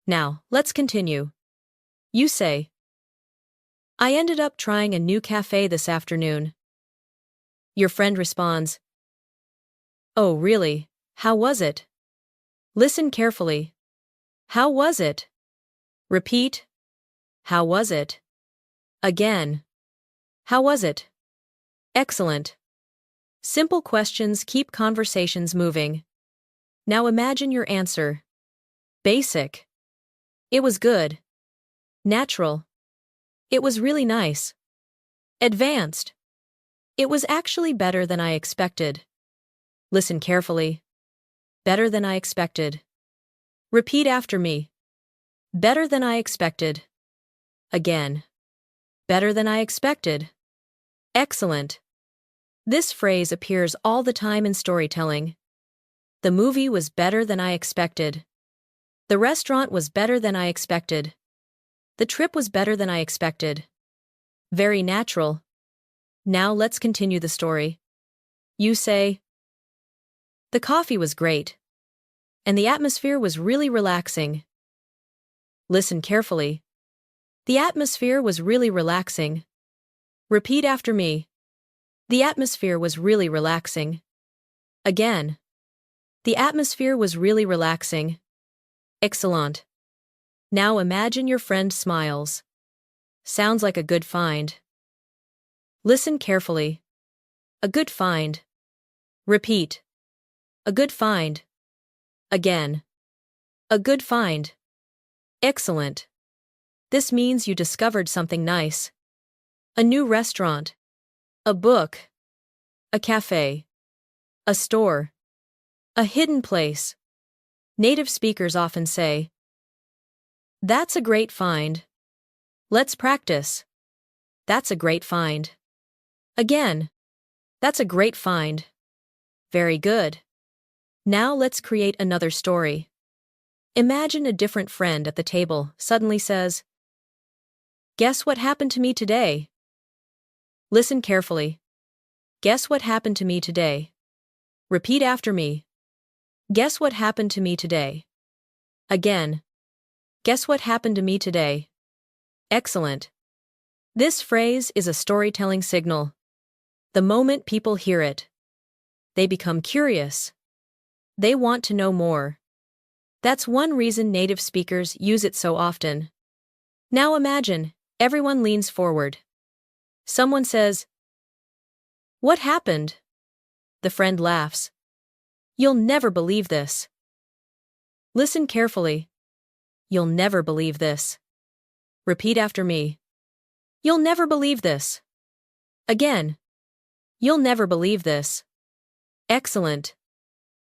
Now, let's continue. You say, I ended up trying a new cafe this afternoon. Your friend responds, oh, really? How was it? Listen carefully. How was it? Repeat. How was it? Again. How was it? Excellent. Simple questions keep conversations moving. Now imagine your answer. Basic. It was good. Natural. It was really nice. Advanced. It was actually better than I expected. Listen carefully. Better than I expected. Repeat after me. Better than I expected. Again. Better than I expected. Excellent. This phrase appears all the time in storytelling. The movie was better than I expected. The restaurant was better than I expected. The trip was better than I expected. Very natural. Now let's continue the story. You say, the coffee was great. And the atmosphere was really relaxing. Listen carefully. The atmosphere was really relaxing. Repeat after me. The atmosphere was really relaxing. Again. The atmosphere was really relaxing. Excellent. Now imagine your friend smiles. Sounds like a good find. Listen carefully. A good find. Repeat. A good find. Again. A good find. Excellent. This means you discovered something nice. A new restaurant. A book. A cafe. A store. A hidden place. Native speakers often say, that's a great find. Let's practice. That's a great find. Again. That's a great find. Very good. Now let's create another story. Imagine a different friend at the table suddenly says, guess what happened to me today? Listen carefully. Guess what happened to me today? Repeat after me. Guess what happened to me today? Again. Guess what happened to me today? Excellent. This phrase is a storytelling signal. The moment people hear it, they become curious. They want to know more. That's one reason native speakers use it so often. Now imagine, everyone leans forward. Someone says, what happened? The friend laughs. You'll never believe this. Listen carefully. You'll never believe this. Repeat after me. You'll never believe this. Again. You'll never believe this. Excellent.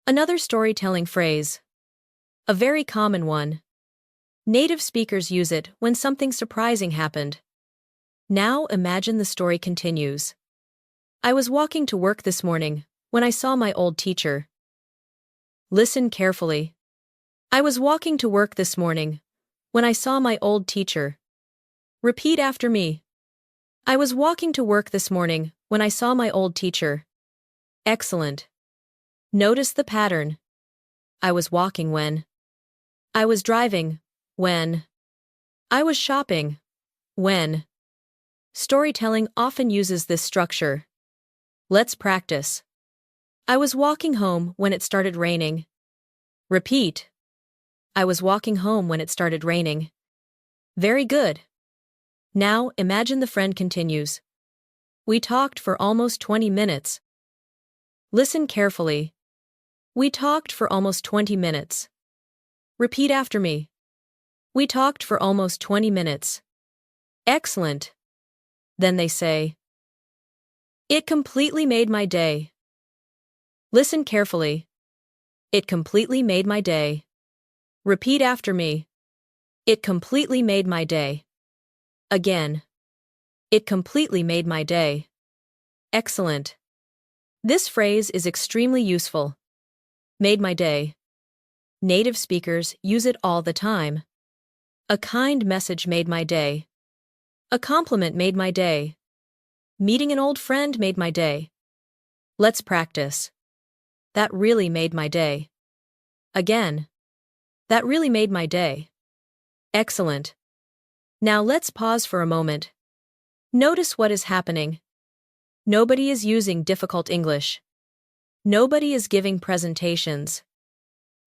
Another storytelling phrase. A very common one. Native speakers use it when something surprising happened. Now imagine the story continues. I was walking to work this morning when I saw my old teacher. Listen carefully. I was walking to work this morning when I saw my old teacher. Repeat after me. I was walking to work this morning when I saw my old teacher. Excellent. Notice the pattern. I was walking when. I was driving when. I was shopping when. Storytelling often uses this structure. Let's practice. I was walking home when it started raining. Repeat. I was walking home when it started raining. Very good. Now imagine the friend continues. We talked for almost 20 minutes. Listen carefully. We talked for almost 20 minutes. Repeat after me. We talked for almost 20 minutes. Excellent. Then they say, it completely made my day. Listen carefully. It completely made my day. Repeat after me. It completely made my day. Again. It completely made my day. Excellent. This phrase is extremely useful. Made my day. Native speakers use it all the time. A kind message made my day. A compliment made my day. Meeting an old friend made my day. Let's practice. That really made my day. Again. That really made my day. Excellent. Now let's pause for a moment. Notice what is happening. Nobody is using difficult English. Nobody is giving presentations.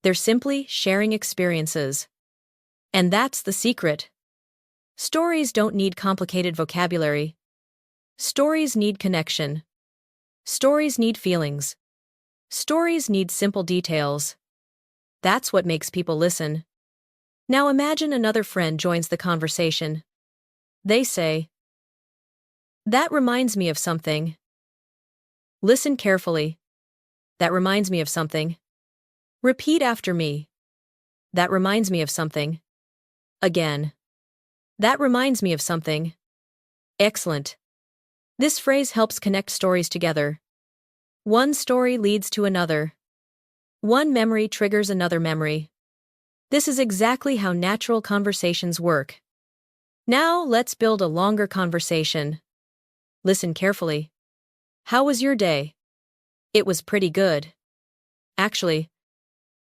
They're simply sharing experiences. And that's the secret. Stories don't need complicated vocabulary. Stories need connection. Stories need feelings. Stories need simple details. That's what makes people listen. Now imagine another friend joins the conversation. They say, "That reminds me of something." Listen carefully. That reminds me of something. Repeat after me. That reminds me of something. Again. That reminds me of something. Excellent. This phrase helps connect stories together. One story leads to another. One memory triggers another memory. This is exactly how natural conversations work. Now let's build a longer conversation. Listen carefully. How was your day? It was pretty good. Actually.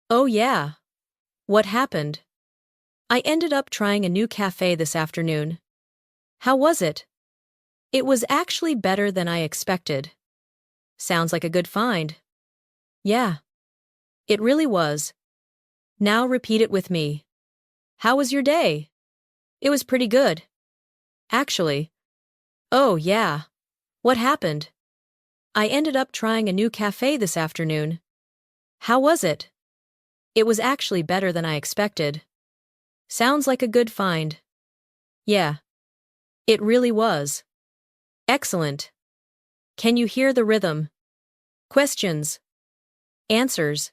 Oh yeah. What happened? I ended up trying a new cafe this afternoon. How was it? It was actually better than I expected. Sounds like a good find. Yeah. It really was. Now repeat it with me. How was your day? It was pretty good. Actually. Oh yeah. What happened? I ended up trying a new cafe this afternoon. How was it? It was actually better than I expected. Sounds like a good find. Yeah. It really was. Excellent. Can you hear the rhythm? Questions. Answers.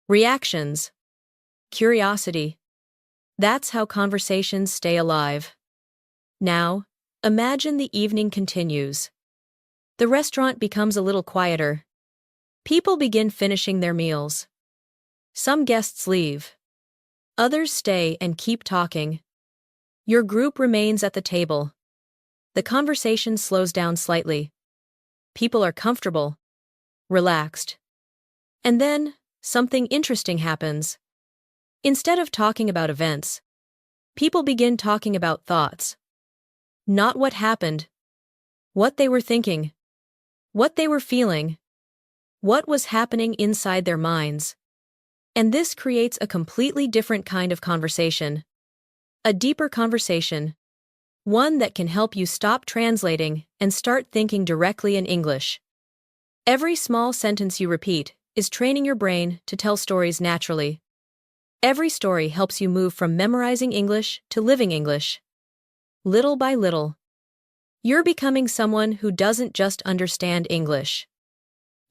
Reactions. Curiosity. That's how conversations stay alive. Now, imagine the evening continues. The restaurant becomes a little quieter. People begin finishing their meals. Some guests leave. Others stay and keep talking. Your group remains at the table. The conversation slows down slightly. People are comfortable, relaxed. And then, something interesting happens. Instead of talking about events, people begin talking about thoughts. Not what happened. What they were thinking. What they were feeling. What was happening inside their minds. And this creates a completely different kind of conversation. A deeper conversation. One that can help you stop translating and start thinking directly in English. Every small sentence you repeat is training your brain to tell stories naturally. Every story helps you move from memorizing English to living English. Little by little, you're becoming someone who doesn't just understand English.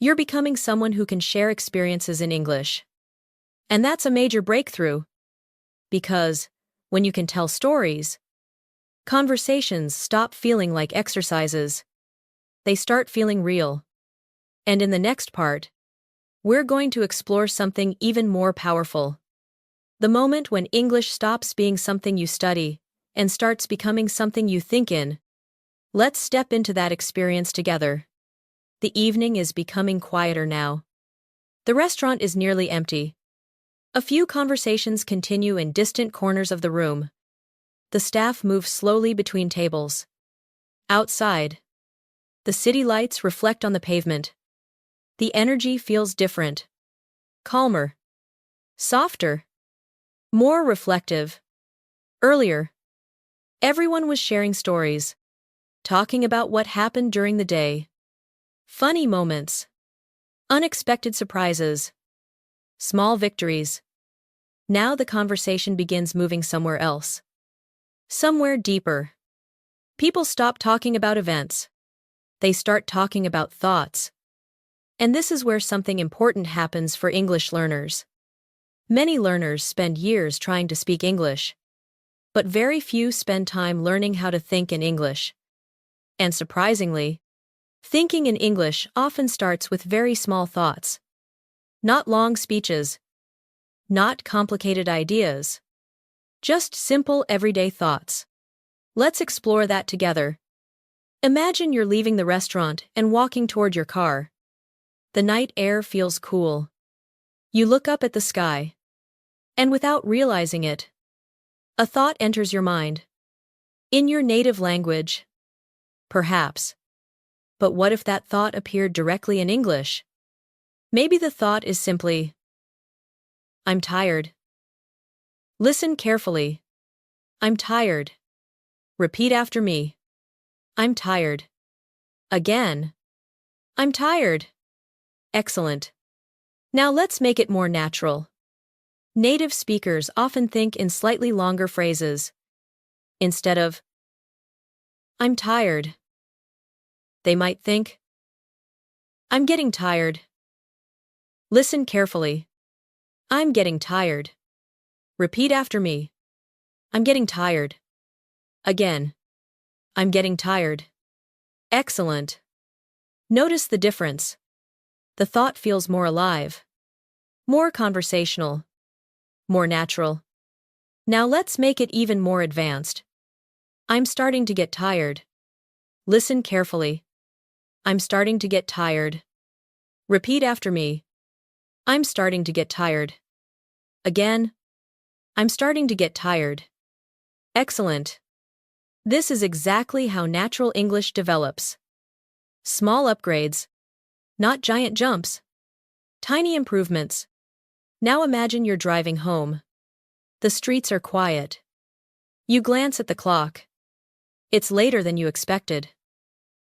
You're becoming someone who can share experiences in English. And that's a major breakthrough. Because, when you can tell stories, conversations stop feeling like exercises. They start feeling real. And in the next part, we're going to explore something even more powerful. The moment when English stops being something you study and starts becoming something you think in. Let's step into that experience together. The evening is becoming quieter now. The restaurant is nearly empty. A few conversations continue in distant corners of the room. The staff moves slowly between tables. Outside, the city lights reflect on the pavement. The energy feels different. Calmer. Softer. More reflective. Earlier, everyone was sharing stories. Talking about what happened during the day. Funny moments. Unexpected surprises. Small victories. Now the conversation begins moving somewhere else. Somewhere deeper. People stop talking about events. They start talking about thoughts. And this is where something important happens for English learners. Many learners spend years trying to speak English. But very few spend time learning how to think in English. And surprisingly, Thinking in English often starts with very small thoughts. Not long speeches. Not complicated ideas. Just simple everyday thoughts. Let's explore that together. Imagine you're leaving the restaurant and walking toward your car. The night air feels cool. You look up at the sky. And without realizing it, a thought enters your mind. In your native language. Perhaps. But what if that thought appeared directly in English? Maybe the thought is simply, I'm tired. Listen carefully. I'm tired. Repeat after me. I'm tired. Again. I'm tired. Excellent. Now let's make it more natural. Native speakers often think in slightly longer phrases. Instead of, I'm tired, they might think, I'm getting tired. Listen carefully. I'm getting tired. Repeat after me. I'm getting tired. Again. I'm getting tired. Excellent. Notice the difference. The thought feels more alive, more conversational, more natural. Now let's make it even more advanced. I'm starting to get tired. Listen carefully. I'm starting to get tired. Repeat after me. I'm starting to get tired. Again. I'm starting to get tired. Excellent. This is exactly how natural English develops. Small upgrades. Not giant jumps. Tiny improvements. Now imagine you're driving home. The streets are quiet. You glance at the clock. It's later than you expected.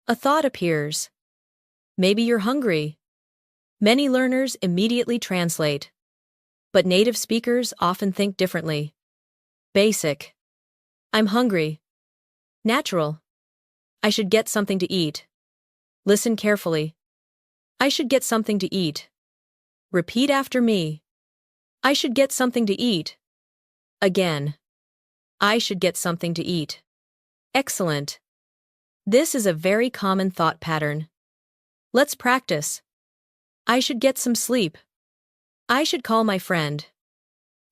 A thought appears. Maybe you're hungry. Many learners immediately translate. But native speakers often think differently. Basic. I'm hungry. Natural. I should get something to eat. Listen carefully. I should get something to eat. Repeat after me. I should get something to eat. Again. I should get something to eat. Excellent. This is a very common thought pattern. Let's practice. I should get some sleep. I should call my friend.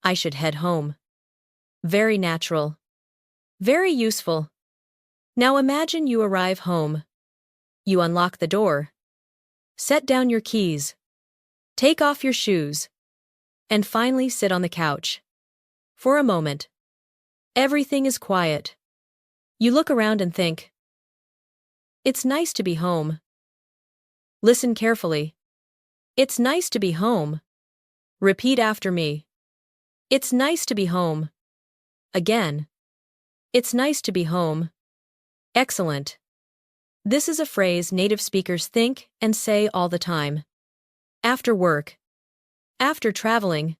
I should head home. Very natural. Very useful. Now imagine you arrive home. You unlock the door. Set down your keys. Take off your shoes. And finally sit on the couch. For a moment. Everything is quiet. You look around and think, it's nice to be home. Listen carefully. It's nice to be home. Repeat after me. It's nice to be home. Again. It's nice to be home. Excellent. This is a phrase native speakers think and say all the time. After work. After traveling.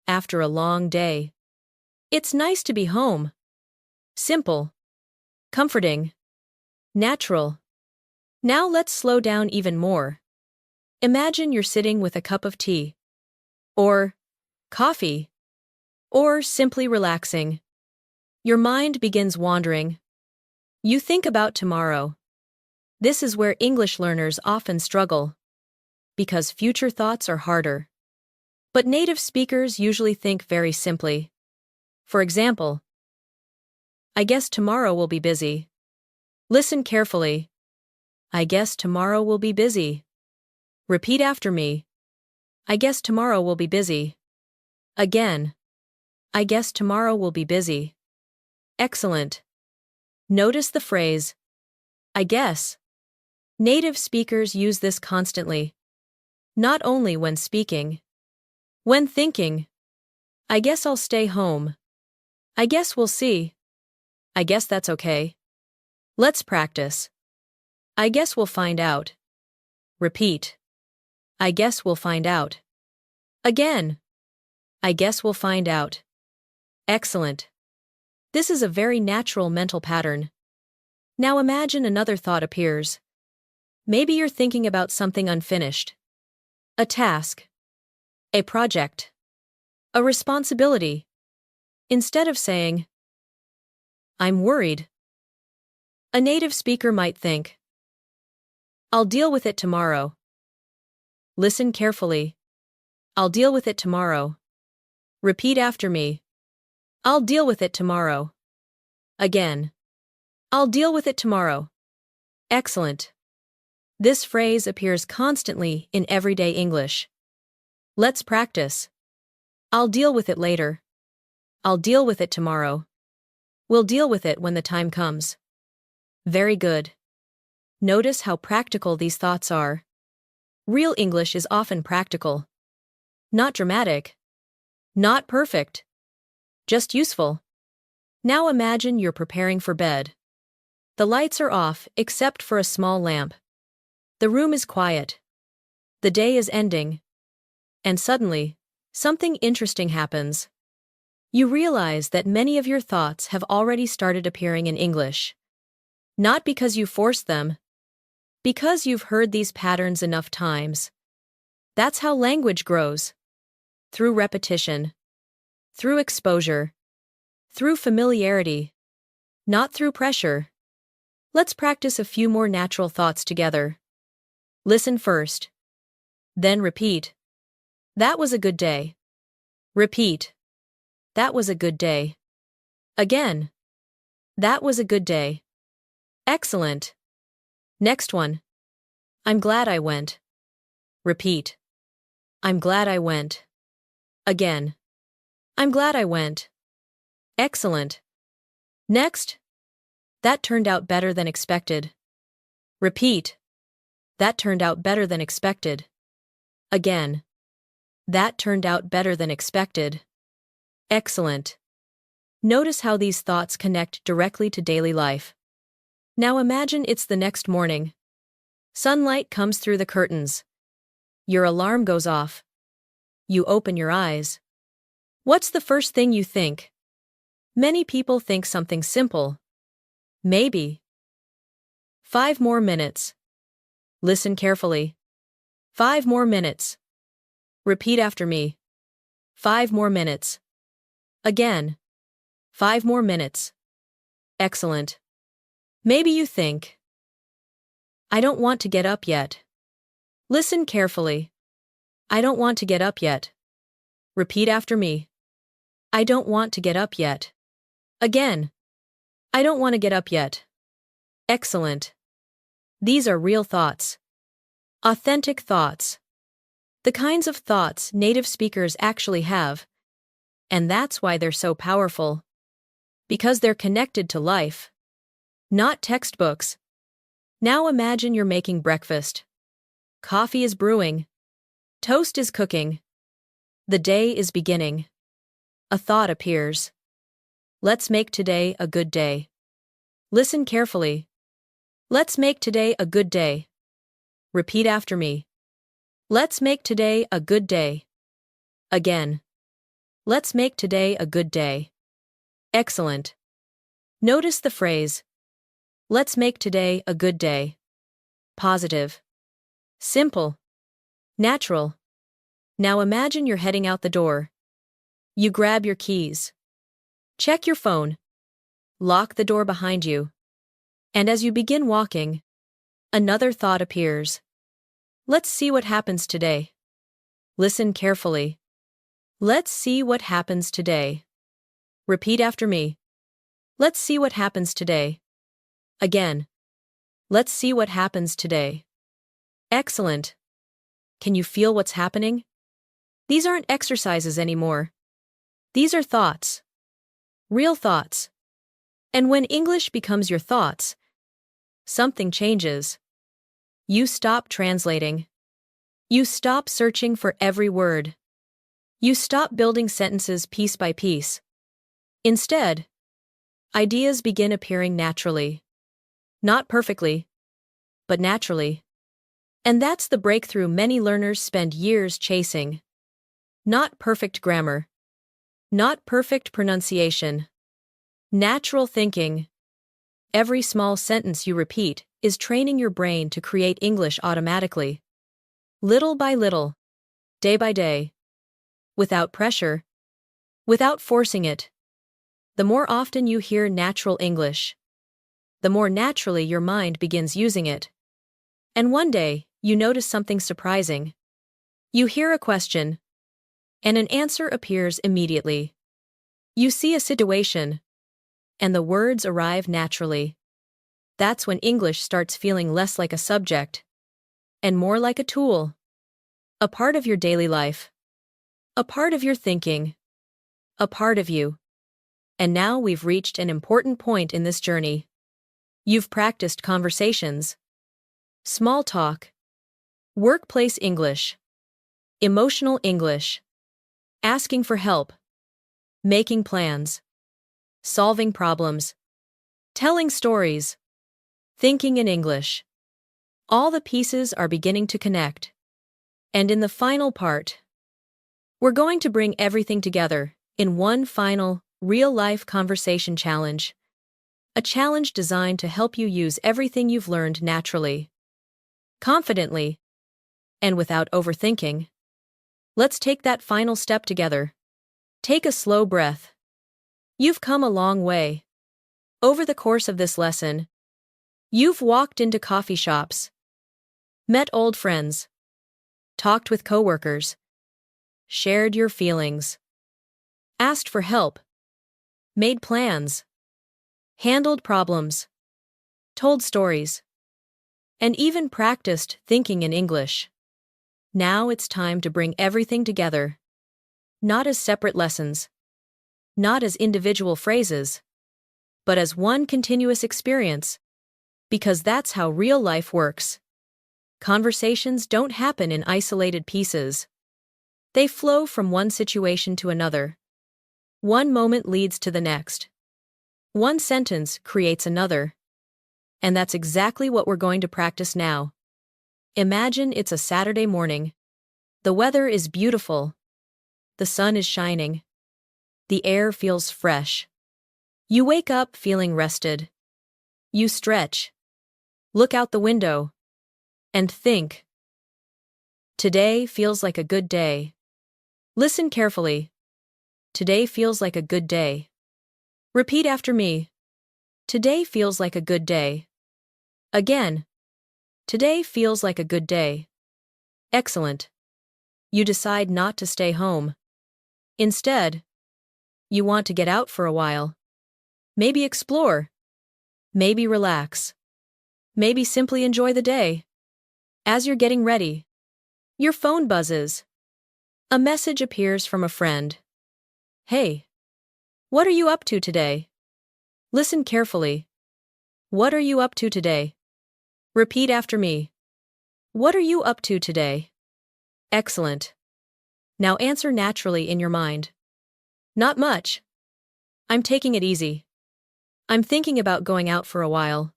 After a long day. It's nice to be home. Simple. Comforting. Natural. Now let's slow down even more. Imagine you're sitting with a cup of tea. Or coffee. Or simply relaxing. Your mind begins wandering. You think about tomorrow. This is where English learners often struggle. Because future thoughts are harder. But native speakers usually think very simply. For example, I guess tomorrow will be busy. Listen carefully. I guess tomorrow will be busy. Repeat after me. I guess tomorrow will be busy. Again. I guess tomorrow will be busy. Excellent. Notice the phrase, I guess. Native speakers use this constantly. Not only when speaking. When thinking. I guess I'll stay home. I guess we'll see. I guess that's okay. Let's practice. I guess we'll find out. Repeat. I guess we'll find out. Again. I guess we'll find out. Excellent. This is a very natural mental pattern. Now imagine another thought appears. Maybe you're thinking about something unfinished. A task. A project. A responsibility. Instead of saying, I'm worried, a native speaker might think, I'll deal with it tomorrow. Listen carefully. I'll deal with it tomorrow. Repeat after me. I'll deal with it tomorrow. Again. I'll deal with it tomorrow. Excellent. This phrase appears constantly in everyday English. Let's practice. I'll deal with it later. I'll deal with it tomorrow. We'll deal with it when the time comes. Very good. Notice how practical these thoughts are. Real English is often practical. Not dramatic. Not perfect. Just useful. Now imagine you're preparing for bed. The lights are off except for a small lamp. The room is quiet. The day is ending. And suddenly, something interesting happens. You realize that many of your thoughts have already started appearing in English. Not because you forced them, because you've heard these patterns enough times. That's how language grows. Through repetition. Through exposure. Through familiarity. Not through pressure. Let's practice a few more natural thoughts together. Listen first. Then repeat. That was a good day. Repeat. That was a good day. Again. That was a good day. Excellent. Next one. I'm glad I went. Repeat. I'm glad I went. Again. I'm glad I went. Excellent. Next. That turned out better than expected. Repeat. That turned out better than expected. Again. That turned out better than expected. Excellent. Notice how these thoughts connect directly to daily life. Now imagine it's the next morning. Sunlight comes through the curtains. Your alarm goes off. You open your eyes. What's the first thing you think? Many people think something simple. Maybe. 5 more minutes. Listen carefully. 5 more minutes. Repeat after me. 5 more minutes. Again. 5 more minutes. Excellent. Maybe you think, I don't want to get up yet. Listen carefully. I don't want to get up yet. Repeat after me. I don't want to get up yet. Again. I don't want to get up yet. Excellent. These are real thoughts. Authentic thoughts. The kinds of thoughts native speakers actually have. And that's why they're so powerful. Because they're connected to life. Not textbooks. Now imagine you're making breakfast. Coffee is brewing. Toast is cooking. The day is beginning. A thought appears. Let's make today a good day. Listen carefully. Let's make today a good day. Repeat after me. Let's make today a good day. Again. Let's make today a good day. Excellent. Notice the phrase. Let's make today a good day. Positive. Simple. Natural. Now imagine you're heading out the door. You grab your keys. Check your phone. Lock the door behind you. And as you begin walking, another thought appears. Let's see what happens today. Listen carefully. Let's see what happens today. Repeat after me. Let's see what happens today. Again. Let's see what happens today. Excellent. Can you feel what's happening? These aren't exercises anymore. These are thoughts. Real thoughts. And when English becomes your thoughts, something changes. You stop translating. You stop searching for every word. You stop building sentences piece by piece. Instead, ideas begin appearing naturally. Not perfectly, but naturally. And that's the breakthrough many learners spend years chasing. Not perfect grammar. Not perfect pronunciation. Natural thinking. Every small sentence you repeat is training your brain to create English automatically. Little by little. Day by day. Without pressure. Without forcing it. The more often you hear natural English, the more naturally your mind begins using it. And one day, you notice something surprising. You hear a question, and an answer appears immediately. You see a situation, and the words arrive naturally. That's when English starts feeling less like a subject and more like a tool, a part of your daily life, a part of your thinking, a part of you. And now we've reached an important point in this journey. You've practiced conversations, small talk, workplace English, emotional English, asking for help, making plans, solving problems, telling stories, thinking in English. All the pieces are beginning to connect. And in the final part, we're going to bring everything together in one final, real-life conversation challenge. A challenge designed to help you use everything you've learned naturally, confidently, and without overthinking. Let's take that final step together. Take a slow breath. You've come a long way. Over the course of this lesson, you've walked into coffee shops, met old friends, talked with coworkers, shared your feelings, asked for help, made plans, handled problems, told stories, and even practiced thinking in English. Now it's time to bring everything together. Not as separate lessons, not as individual phrases, but as one continuous experience. Because that's how real life works. Conversations don't happen in isolated pieces. They flow from one situation to another. One moment leads to the next. One sentence creates another. And that's exactly what we're going to practice now. Imagine it's a Saturday morning. The weather is beautiful. The sun is shining. The air feels fresh. You wake up feeling rested. You stretch. Look out the window. And think. Today feels like a good day. Listen carefully. Today feels like a good day. Repeat after me. Today feels like a good day. Again. Today feels like a good day. Excellent. You decide not to stay home. Instead, you want to get out for a while. Maybe explore. Maybe relax. Maybe simply enjoy the day. As you're getting ready, your phone buzzes. A message appears from a friend. Hey, what are you up to today? Listen carefully. What are you up to today? Repeat after me. What are you up to today? Excellent. Now answer naturally in your mind. Not much. I'm taking it easy. I'm thinking about going out for a while.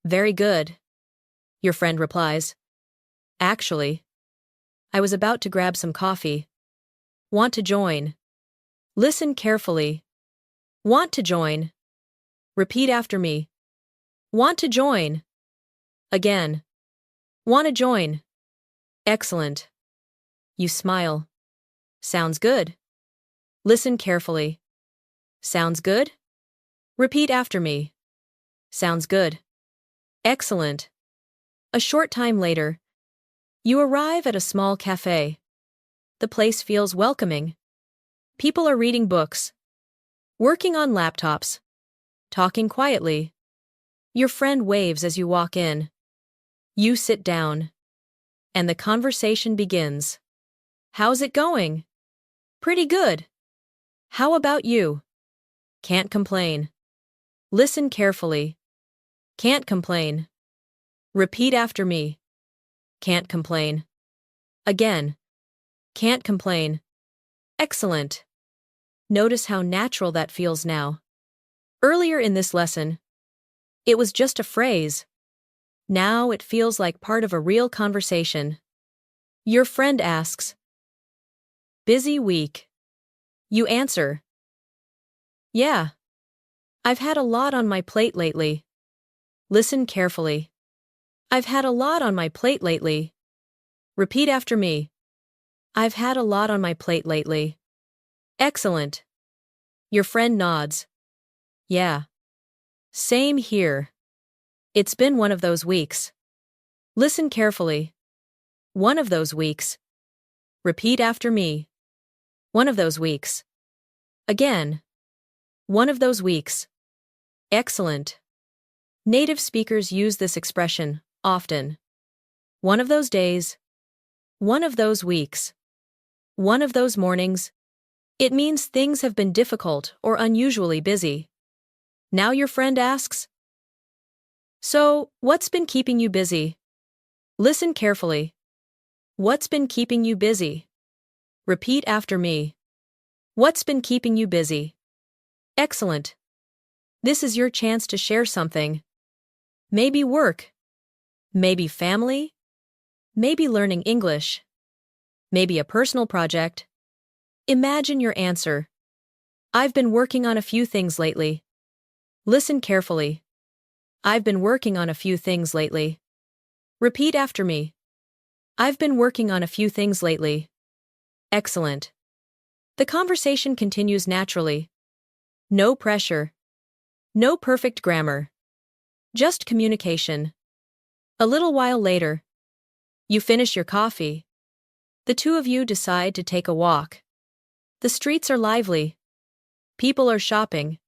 Very good. Your friend replies. Actually, I was about to grab some coffee. Want to join? Listen carefully. Want to join? Repeat after me. Want to join? Again. Want to join? Excellent. You smile. Sounds good. Listen carefully. Sounds good? Repeat after me. Sounds good. Excellent. A short time later, you arrive at a small cafe. The place feels welcoming. People are reading books, working on laptops, talking quietly. Your friend waves as you walk in. You sit down, and the conversation begins. How's it going? Pretty good. How about you? Can't complain. Listen carefully. Can't complain. Repeat after me. Can't complain. Again. Can't complain. Excellent. Notice how natural that feels now. Earlier in this lesson, it was just a phrase. Now it feels like part of a real conversation. Your friend asks, busy week. You answer, yeah. I've had a lot on my plate lately. Listen carefully. I've had a lot on my plate lately. Repeat after me. I've had a lot on my plate lately. Excellent. Your friend nods. Yeah. Same here. It's been one of those weeks. Listen carefully. One of those weeks. Repeat after me. One of those weeks. Again. One of those weeks. Excellent. Native speakers use this expression often. One of those days. One of those weeks. One of those mornings. It means things have been difficult or unusually busy. Now your friend asks, "So, what's been keeping you busy?" Listen carefully. What's been keeping you busy? Repeat after me. What's been keeping you busy? Excellent. This is your chance to share something. Maybe work. Maybe family. Maybe learning English. Maybe a personal project. Imagine your answer. I've been working on a few things lately. Listen carefully. I've been working on a few things lately. Repeat after me. I've been working on a few things lately. Excellent. The conversation continues naturally. No pressure. No perfect grammar. Just communication. A little while later, you finish your coffee. The two of you decide to take a walk. The streets are lively. People are shopping.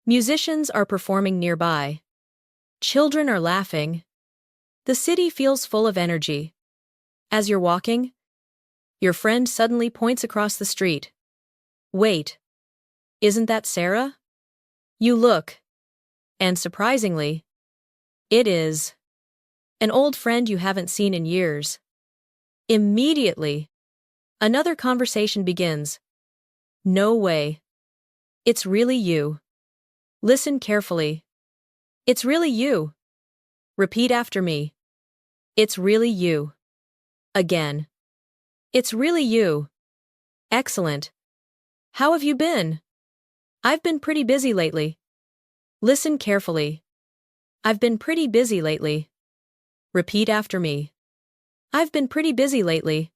Musicians are performing nearby. Children are laughing. The city feels full of energy. As you're walking, your friend suddenly points across the street. Wait. Isn't that Sarah? You look. And surprisingly, it is. An old friend you haven't seen in years. Immediately, another conversation begins. No way. It's really you. Listen carefully. It's really you. Repeat after me. It's really you. Again. It's really you. Excellent. How have you been? I've been pretty busy lately. Listen carefully. I've been pretty busy lately. Repeat after me. I've been pretty busy lately.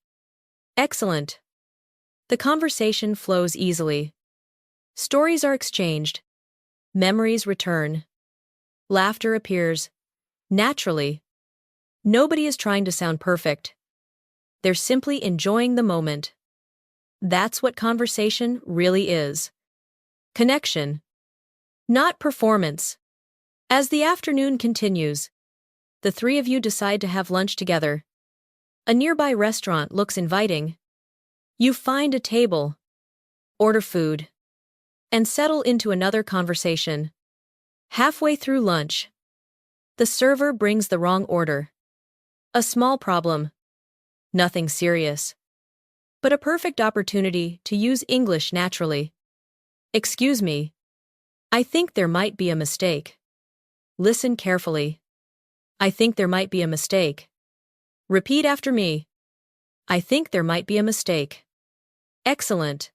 Excellent. The conversation flows easily. Stories are exchanged. Memories return. Laughter appears. Naturally. Nobody is trying to sound perfect. They're simply enjoying the moment. That's what conversation really is. Connection. Not performance. As the afternoon continues, the three of you decide to have lunch together. A nearby restaurant looks inviting. You find a table, order food, and settle into another conversation. Halfway through lunch, the server brings the wrong order. A small problem. Nothing serious. But a perfect opportunity to use English naturally. Excuse me. I think there might be a mistake. Listen carefully. I think there might be a mistake. Repeat after me. I think there might be a mistake. Excellent.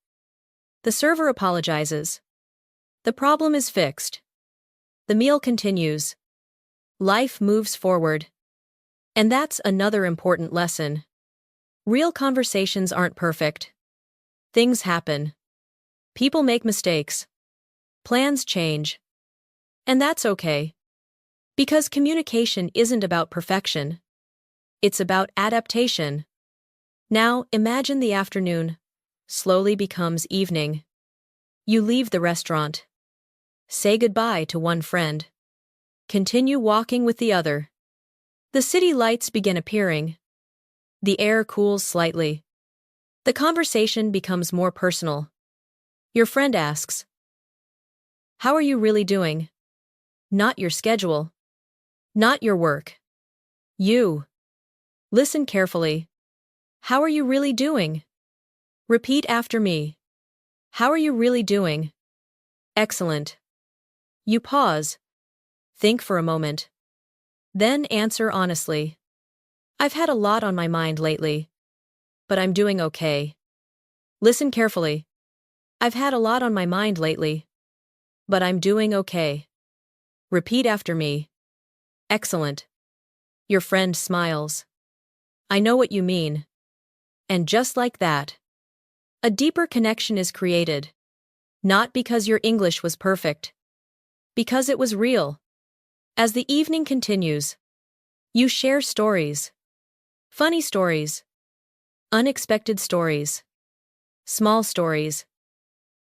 The server apologizes. The problem is fixed. The meal continues. Life moves forward. And that's another important lesson. Real conversations aren't perfect. Things happen. People make mistakes. Plans change. And that's okay. Because communication isn't about perfection. It's about adaptation. Now, imagine the afternoon slowly becomes evening. You leave the restaurant. Say goodbye to one friend. Continue walking with the other. The city lights begin appearing. The air cools slightly. The conversation becomes more personal. Your friend asks, "How are you really doing?" Not your schedule. Not your work. You. Listen carefully. How are you really doing? Repeat after me. How are you really doing? Excellent. You pause. Think for a moment. Then answer honestly. I've had a lot on my mind lately. But I'm doing okay. Listen carefully. I've had a lot on my mind lately. But I'm doing okay. Repeat after me. Excellent. Your friend smiles. I know what you mean. And just like that, a deeper connection is created. Not because your English was perfect. Because it was real. As the evening continues, You share stories. Funny stories. Unexpected stories. Small stories.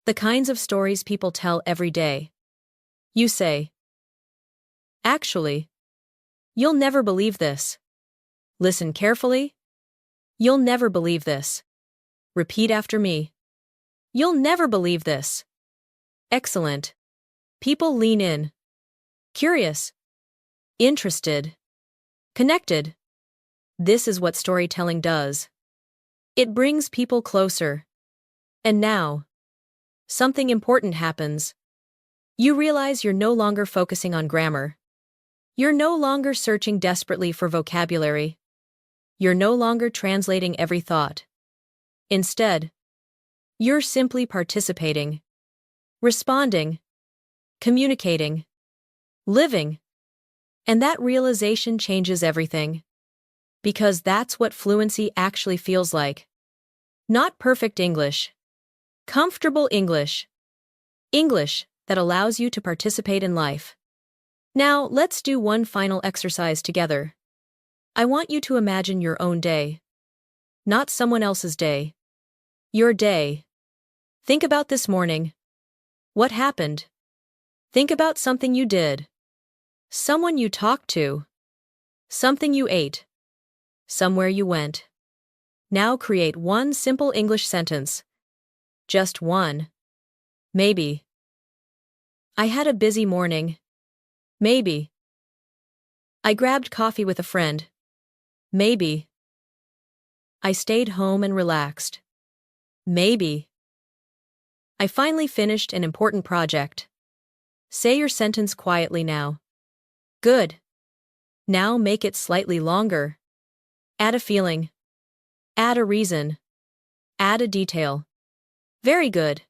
The kinds of stories people tell every day. You say, "Actually, you'll never believe this." Listen carefully. You'll never believe this. Repeat after me. You'll never believe this. Excellent. People lean in. Curious. Interested. Connected. This is what storytelling does. It brings people closer. And now, something important happens. You realize you're no longer focusing on grammar. You're no longer searching desperately for vocabulary. You're no longer translating every thought. Instead, you're simply participating, responding, communicating, living. And that realization changes everything. Because that's what fluency actually feels like. Not perfect English. Comfortable English. English that allows you to participate in life. Now, let's do one final exercise together. I want you to imagine your own day. Not someone else's day. Your day. Think about this morning. What happened? Think about something you did. Someone you talked to. Something you ate. Somewhere you went. Now create one simple English sentence. Just one. Maybe. I had a busy morning. Maybe. I grabbed coffee with a friend. Maybe. I stayed home and relaxed. Maybe. I finally finished an important project. Say your sentence quietly now. Good. Now make it slightly longer. Add a feeling. Add a reason. Add a detail. Very good.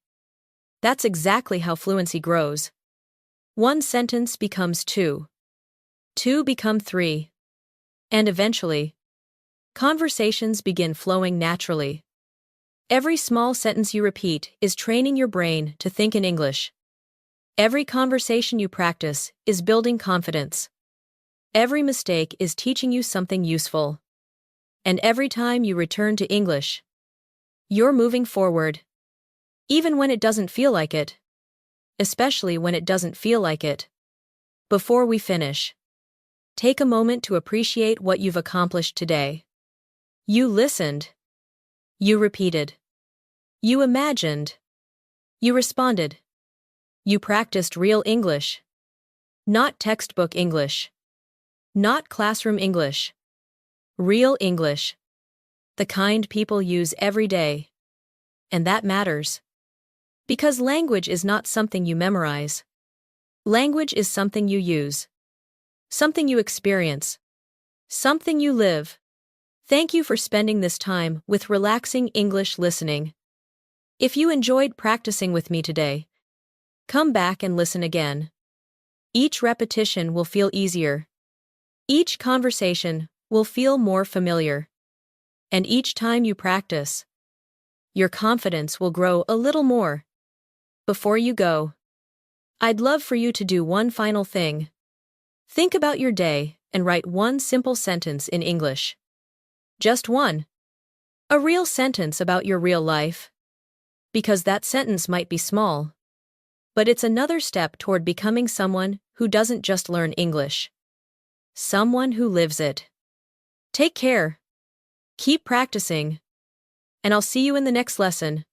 That's exactly how fluency grows. One sentence becomes two. Two become three. And eventually, conversations begin flowing naturally. Every small sentence you repeat is training your brain to think in English. Every conversation you practice is building confidence. Every mistake is teaching you something useful. And every time you return to English, you're moving forward. Even when it doesn't feel like it. Especially when it doesn't feel like it. Before we finish, take a moment to appreciate what you've accomplished today. You listened. You repeated. You imagined. You responded. You practiced real English. Not textbook English. Not classroom English. Real English. The kind people use every day. And that matters. Because language is not something you memorize. Language is something you use. Something you experience. Something you live. Thank you for spending this time with relaxing English listening. If you enjoyed practicing with me today, come back and listen again. Each repetition will feel easier. Each conversation will feel more familiar. And each time you practice, your confidence will grow a little more. Before you go, I'd love for you to do one final thing. Think about your day and write one simple sentence in English. Just one. A real sentence about your real life. Because that sentence might be small, but it's another step toward becoming someone who doesn't just learn English. Someone who lives it. Take care. Keep practicing. And I'll see you in the next lesson.